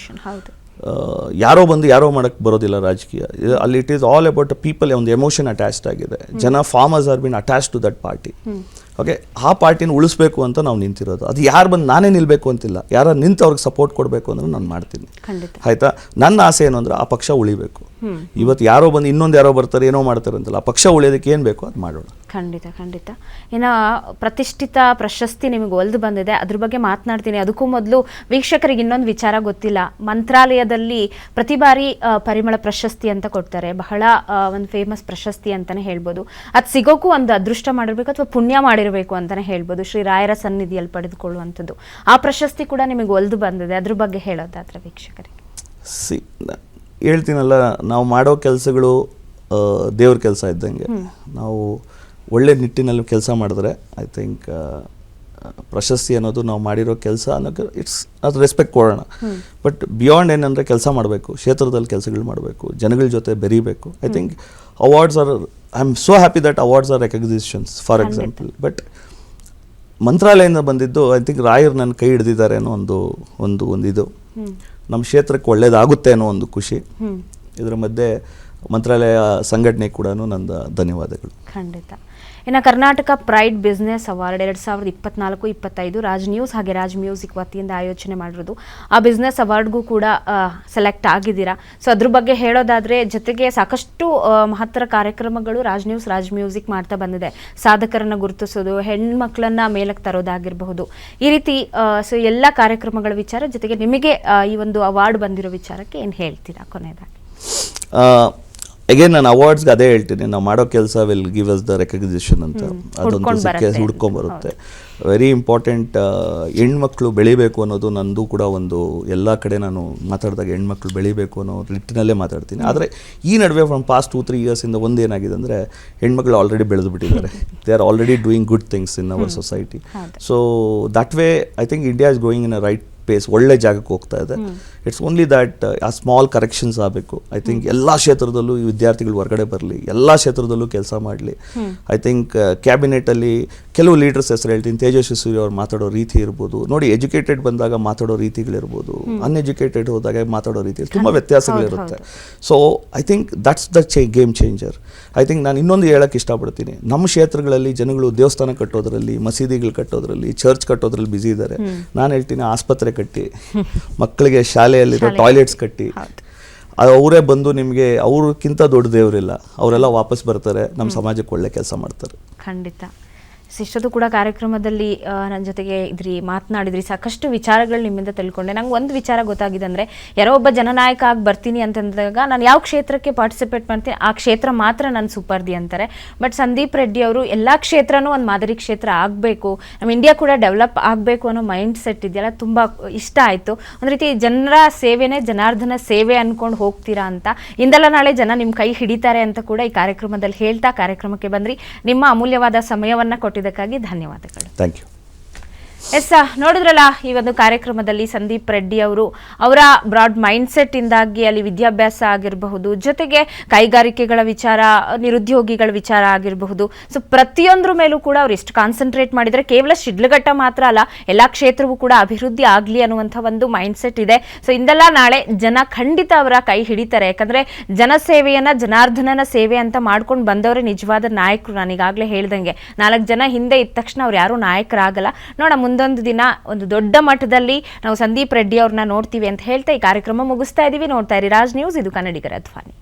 ಹೌದು. ಯಾರೋ ಬಂದು ಯಾರೋ ಮಾಡೋಕ್ಕೆ ಬರೋದಿಲ್ಲ ರಾಜಕೀಯ. ಅಲ್ಲಿ it is all about people, ಒಂದು ಎಮೋಷನ್ ಅಟ್ಯಾಚ್ಡ್ ಆಗಿದೆ. ಜನ farmers are been attach to that party. Okay, ಆ ಪಾರ್ಟಿನ ಉಳಿಸ್ಬೇಕು ಅಂತ ನಾವು ನಿಂತಿರೋದು. ಅದು ಯಾರು ಬಂದು ನಾನೇ ನಿಲ್ಲಬೇಕು ಅಂತಿಲ್ಲ, ಯಾರು ನಿಂತು ಅವ್ರಿಗೆ ಸಪೋರ್ಟ್ ಕೊಡಬೇಕು ಅಂದ್ರೆ ನಾನು ಮಾಡ್ತೀನಿ. ಆಯಿತಾ. ನನ್ನ ಆಸೆ ಏನು ಅಂದರೆ ಆ ಪಕ್ಷ ಉಳಿಬೇಕು. ಇವತ್ತು ಯಾರೋ ಬಂದು ಇನ್ನೊಂದು ಯಾರೋ ಬರ್ತಾರೆ ಏನೋ ಮಾಡ್ತಾರೆ ಅಂತಲ್ಲ, ಆ ಪಕ್ಷ ಉಳಿಯೋದಕ್ಕೆ ಏನು ಬೇಕೋ ಅದು ಮಾಡೋಣ. ಖಂಡಿತ ಖಂಡಿತ. ಇನ್ನು ಪ್ರತಿಷ್ಠಿತ ಪ್ರಶಸ್ತಿ ನಿಮಗೆ ಒಲ್ದು ಬಂದಿದೆ, ಅದ್ರ ಬಗ್ಗೆ ಮಾತನಾಡ್ತೀನಿ. ಅದಕ್ಕೂ ಮೊದಲು ವೀಕ್ಷಕರಿಗೆ ಇನ್ನೊಂದು ವಿಚಾರ ಗೊತ್ತಿಲ್ಲ, ಮಂತ್ರಾಲಯದಲ್ಲಿ ಪ್ರತಿ ಬಾರಿ ಪರಿಮಳ ಪ್ರಶಸ್ತಿ ಅಂತ ಕೊಡ್ತಾರೆ, ಬಹಳ ಒಂದು ಫೇಮಸ್ ಪ್ರಶಸ್ತಿ ಅಂತಲೇ ಹೇಳ್ಬೋದು. ಅದು ಸಿಗೋಕ್ಕೂ ಒಂದು ಅದೃಷ್ಟ ಮಾಡಿರಬೇಕು ಅಥವಾ ಪುಣ್ಯ ಮಾಡಿರಬೇಕು ಅಂತಲೇ ಹೇಳ್ಬೋದು, ಶ್ರೀ ರಾಯರ ಸನ್ನಿಧಿಯಲ್ಲಿ ಪಡೆದುಕೊಳ್ಳುವಂಥದ್ದು. ಆ ಪ್ರಶಸ್ತಿ ಕೂಡ ನಿಮಗೆ ಒಲ್ದು ಬಂದಿದೆ, ಅದ್ರ ಬಗ್ಗೆ ಹೇಳೋದಾದ್ರೆ ವೀಕ್ಷಕರಿಗೆ. ಹೇಳ್ತೀನಲ್ಲ, ನಾವು ಮಾಡೋ ಕೆಲಸಗಳು ದೇವ್ರ ಕೆಲಸ ಇದ್ದಂಗೆ. ನಾವು ಒಳ್ಳೆ ನಿಟ್ಟಿನಲ್ಲಿ ಕೆಲಸ ಮಾಡಿದ್ರೆ ಐ ಥಿಂಕ್ ಪ್ರಶಸ್ತಿ ಅನ್ನೋದು ನಾವು ಮಾಡಿರೋ ಕೆಲಸ ಅನ್ನೋಕ್ಕೆ ಅದು ರೆಸ್ಪೆಕ್ಟ್ ಕೊಡೋಣ. ಬಟ್ ಬಿಯಾಂಡ್ ಏನಂದರೆ ಕೆಲಸ ಮಾಡಬೇಕು, ಕ್ಷೇತ್ರದಲ್ಲಿ ಕೆಲಸಗಳು ಮಾಡಬೇಕು, ಜನಗಳ ಜೊತೆ ಬೆರೀಬೇಕು. I think awards are, I am so happy that awards are recognitions for example. But ಮಂತ್ರಾಲಯದಿಂದ ಬಂದಿದ್ದು ಐ ಥಿಂಕ್ ರಾಯರು ನನ್ನ ಕೈ ಹಿಡಿದಿದ್ದಾರೆ ಅನ್ನೋ ಒಂದು ಇದು ನಮ್ಮ ಕ್ಷೇತ್ರಕ್ಕೆ ಒಳ್ಳೇದಾಗುತ್ತೆ ಅನ್ನೋ ಒಂದು ಖುಷಿ. ಇದರ ಮಧ್ಯೆ ಮಂತ್ರಾಲಯ ಸಂಘಟನೆ ಕೂಡ ನನ್ನ ಧನ್ಯವಾದಗಳು. ಖಂಡಿತ. ಇನ್ನು Karnataka pride business award 2024-25 Raj news ಹಾಗೆ ರಾಜ್ ಮ್ಯೂಸಿಕ್ ವತಿಯಿಂದ ಆಯೋಜನೆ ಮಾಡಿರೋದು. ಆ ಬಿಸ್ನೆಸ್ ಅವಾರ್ಡ್ಗೂ ಕೂಡ ಸೆಲೆಕ್ಟ್ ಆಗಿದ್ದೀರಾ. ಸೊ ಅದ್ರ ಬಗ್ಗೆ ಹೇಳೋದಾದರೆ, ಜೊತೆಗೆ ಸಾಕಷ್ಟು ಮಹತ್ತರ ಕಾರ್ಯಕ್ರಮಗಳು ರಾಜ್ ನ್ಯೂಸ್ ರಾಜ್ ಮ್ಯೂಸಿಕ್ ಮಾಡ್ತಾ ಬಂದಿದೆ. ಸಾಧಕರನ್ನು ಗುರುತಿಸೋದು, ಹೆಣ್ಮಕ್ಳನ್ನ ಮೇಲಕ್ಕೆ ತರೋದಾಗಿರಬಹುದು, ಈ ರೀತಿ ಸೊ ಎಲ್ಲ ಕಾರ್ಯಕ್ರಮಗಳ ವಿಚಾರ, ಜೊತೆಗೆ ನಿಮಗೆ ಈ ಒಂದು ಅವಾರ್ಡ್ ಬಂದಿರೋ ವಿಚಾರಕ್ಕೆ ಏನು ಹೇಳ್ತೀರಾ ಕೊನೆಯದಾಗಿ? ಅಗೇನ್ ನಾನು ಅವಾರ್ಡ್ಸ್ಗೆ ಅದೇ ಹೇಳ್ತೀನಿ, ನಾವು ಮಾಡೋ ಕೆಲಸ will give us the recognition ಅಂತ. ಅದೊಂದು ಹುಡ್ಕೊಂಬರುತ್ತೆ. Very important. ಹೆಣ್ಮಕ್ಳು ಬೆಳಿಬೇಕು ಅನ್ನೋದು ನಂದು ಕೂಡ ಒಂದು, ಎಲ್ಲ ಕಡೆ ನಾನು ಮಾತಾಡಿದಾಗ ಹೆಣ್ಮಕ್ಳು ಬೆಳಿಬೇಕು ಅನ್ನೋ ನಿಟ್ಟಿನಲ್ಲೇ ಮಾತಾಡ್ತೀನಿ. ಆದರೆ ಈ ನಡುವೆ ಫ್ರಮ್ ಪಾಸ್ಟ್ 2-3 ಇಯರ್ಸಿಂದ ಒಂದು ಏನಾಗಿದೆ ಅಂದರೆ, ಹೆಣ್ಮಕ್ಳು ಆಲ್ರೆಡಿ ಬೆಳೆದು ಬಿಟ್ಟಿದ್ದಾರೆ. They are already doing good things in our society. So that way I think India is going in a right pace, ಒಳ್ಳೆ ಜಾಗಕ್ಕೆ ಹೋಗ್ತಾ ಇದೆ. It's only that a small corrections ಆಗಬೇಕು. ಐ ಥಿಂಕ್ ಎಲ್ಲ ಕ್ಷೇತ್ರದಲ್ಲೂ ಈ ವಿದ್ಯಾರ್ಥಿಗಳು ಹೊರಗಡೆ ಬರಲಿ, ಎಲ್ಲ ಕ್ಷೇತ್ರದಲ್ಲೂ ಕೆಲಸ ಮಾಡಲಿ. ಐ ಥಿಂಕ್ ಕ್ಯಾಬಿನೆಟಲ್ಲಿ ಕೆಲವು ಲೀಡರ್ಸ್ ಹೆಸರು ಹೇಳ್ತೀನಿ, ತೇಜಸ್ವಿ ಸೂರ್ಯ ಅವ್ರು ಮಾತಾಡೋ ರೀತಿ ಇರ್ಬೋದು ನೋಡಿ, ಎಜುಕೇಟೆಡ್ ಬಂದಾಗ ಮಾತಾಡೋ ರೀತಿಗಳಿರ್ಬೋದು, ಅನ್ಎಜುಕೇಟೆಡ್ ಹೋದಾಗ ಮಾತಾಡೋ ರೀತಿ ತುಂಬ ವ್ಯತ್ಯಾಸಗಳಿರುತ್ತೆ. So I think that's the game changer. I think ನಾನು ಇನ್ನೊಂದು ಹೇಳೋಕ್ಕೆ ಇಷ್ಟಪಡ್ತೀನಿ, ನಮ್ಮ ಕ್ಷೇತ್ರಗಳಲ್ಲಿ ಜನಗಳು ದೇವಸ್ಥಾನ ಕಟ್ಟೋದ್ರಲ್ಲಿ, ಮಸೀದಿಗಳು ಕಟ್ಟೋದ್ರಲ್ಲಿ, ಚರ್ಚ್ ಕಟ್ಟೋದ್ರಲ್ಲಿ ಬ್ಯುಸಿ ಇದ್ದಾರೆ. ನಾನು ಹೇಳ್ತೀನಿ, ಆಸ್ಪತ್ರೆ ಕಟ್ಟಿ, ಮಕ್ಕಳಿಗೆ ಶಾಲೆಯಲ್ಲಿರೋ ಟಾಯ್ಲೆಟ್ಸ್ ಕಟ್ಟಿ, ಅವರೇ ಬಂದು ನಿಮಗೆ ಅವ್ರಕ್ಕಿಂತ ದೊಡ್ಡ ದೇವರಿಲ್ಲ, ಅವರೆಲ್ಲ ವಾಪಸ್ ಬರ್ತಾರೆ, ನಮ್ಮ ಸಮಾಜಕ್ಕೆ ಒಳ್ಳೆ ಕೆಲಸ ಮಾಡ್ತಾರೆ. ಖಂಡಿತ. ಇಷ್ಟೊತ್ತು ಕೂಡ ಕಾರ್ಯಕ್ರಮದಲ್ಲಿ ನನ್ನ ಜೊತೆಗೆ ಇದ್ರಿ, ಮಾತನಾಡಿದ್ರಿ, ಸಾಕಷ್ಟು ವಿಚಾರಗಳು ನಿಮ್ಮಿಂದ ತಿಳ್ಕೊಂಡೆ. ನಂಗೆ ಒಂದು ವಿಚಾರ ಗೊತ್ತಾಗಿದೆ ಅಂದರೆ, ಯಾರೋ ಒಬ್ಬ ಜನನಾಯಕ ಆಗಿ ಬರ್ತೀನಿ ಅಂತಂದಾಗ ನಾನು ಯಾವ ಕ್ಷೇತ್ರಕ್ಕೆ ಪಾರ್ಟಿಸಿಪೇಟ್ ಮಾಡ್ತೀನಿ ಆ ಕ್ಷೇತ್ರ ಮಾತ್ರ ನನ್ನ ಸುಪರ್ದಿ ಅಂತಾರೆ. ಬಟ್ ಸಂದೀಪ್ ರೆಡ್ಡಿ ಅವರು ಎಲ್ಲ ಕ್ಷೇತ್ರನೂ ಒಂದು ಮಾದರಿ ಕ್ಷೇತ್ರ ಆಗಬೇಕು, ನಮ್ಮ ಇಂಡಿಯಾ ಕೂಡ ಡೆವಲಪ್ ಆಗಬೇಕು ಅನ್ನೋ ಮೈಂಡ್ ಸೆಟ್ ಇದೆಯಲ್ಲ, ತುಂಬ ಇಷ್ಟ ಆಯಿತು. ಒಂದು ರೀತಿ ಜನರ ಸೇವೆನೇ ಜನಾರ್ದನ ಸೇವೆ ಅಂದ್ಕೊಂಡು ಹೋಗ್ತೀರಾ ಅಂತ, ಇಂದಲ್ಲ ನಾಳೆ ಜನ ನಿಮ್ಮ ಕೈ ಹಿಡಿತಾರೆ ಅಂತ ಕೂಡ ಈ ಕಾರ್ಯಕ್ರಮದಲ್ಲಿ ಹೇಳ್ತಾ ಕಾರ್ಯಕ್ರಮಕ್ಕೆ ಬಂದ್ರಿ. ನಿಮ್ಮ ಅಮೂಲ್ಯವಾದ ಸಮಯವನ್ನು ಕೊಟ್ಟಿದ್ದಕ್ಕಾಗಿ ಧನ್ಯವಾದಗಳು. Thank you. ಎಸ್, ನೋಡಿದ್ರಲ್ಲ ಈ ಒಂದು ಕಾರ್ಯಕ್ರಮದಲ್ಲಿ ಸಂದೀಪ್ ರೆಡ್ಡಿ ಅವರು ಅವರ ಬ್ರಾಡ್ ಮೈಂಡ್ ಸೆಟ್ ಇಂದಾಗಿ ಅಲ್ಲಿ ವಿದ್ಯಾಭ್ಯಾಸ ಆಗಿರಬಹುದು, ಜೊತೆಗೆ ಕೈಗಾರಿಕೆಗಳ ವಿಚಾರ, ನಿರುದ್ಯೋಗಿಗಳ ವಿಚಾರ ಆಗಿರಬಹುದು, ಸೊ ಪ್ರತಿಯೊಂದ್ರ ಮೇಲೂ ಕೂಡ ಅವ್ರು ಎಷ್ಟು ಕಾನ್ಸಂಟ್ರೇಟ್ ಮಾಡಿದರೆ ಕೇವಲ ಶಿಡ್ಲಘಟ್ಟ ಮಾತ್ರ ಅಲ್ಲ, ಎಲ್ಲ ಕ್ಷೇತ್ರವೂ ಕೂಡ ಅಭಿವೃದ್ಧಿ ಆಗಲಿ ಅನ್ನುವಂಥ ಒಂದು ಮೈಂಡ್ ಸೆಟ್ ಇದೆ. ಸೊ ಇಂದೆಲ್ಲ ನಾಳೆ ಜನ ಖಂಡಿತ ಅವರ ಕೈ ಹಿಡಿತಾರೆ. ಯಾಕಂದರೆ ಜನಸೇವೆಯನ್ನ ಜನಾರ್ದನನ ಸೇವೆ ಅಂತ ಮಾಡ್ಕೊಂಡು ಬಂದವರೇ ನಿಜವಾದ ನಾಯಕರು. ನಾನು ಈಗಾಗಲೇ ಹೇಳ್ದಂಗೆ 4 ಜನ ಹಿಂದೆ ಇದ್ದ ತಕ್ಷಣ ಅವ್ರು ಯಾರೂ ನಾಯಕರಾಗಲ್ಲ. ಮುಂದೊಂದು ದಿನ ಒಂದು ದೊಡ್ಡ ಮಟ್ಟದಲ್ಲಿ ನಾವು ಸಂದೀಪ್ ರೆಡ್ಡಿ ಅವ್ರನ್ನ ನೋಡ್ತೀವಿ ಅಂತ ಹೇಳ್ತಾ ಈ ಕಾರ್ಯಕ್ರಮ ಮುಗಿಸ್ತಾ ಇದೀವಿ. ನೋಡ್ತಾ ಇರಿ ರಾಜ್ ನ್ಯೂಸ್, ಇದು ಕನ್ನಡಿಗರ ಧ್ವನಿ.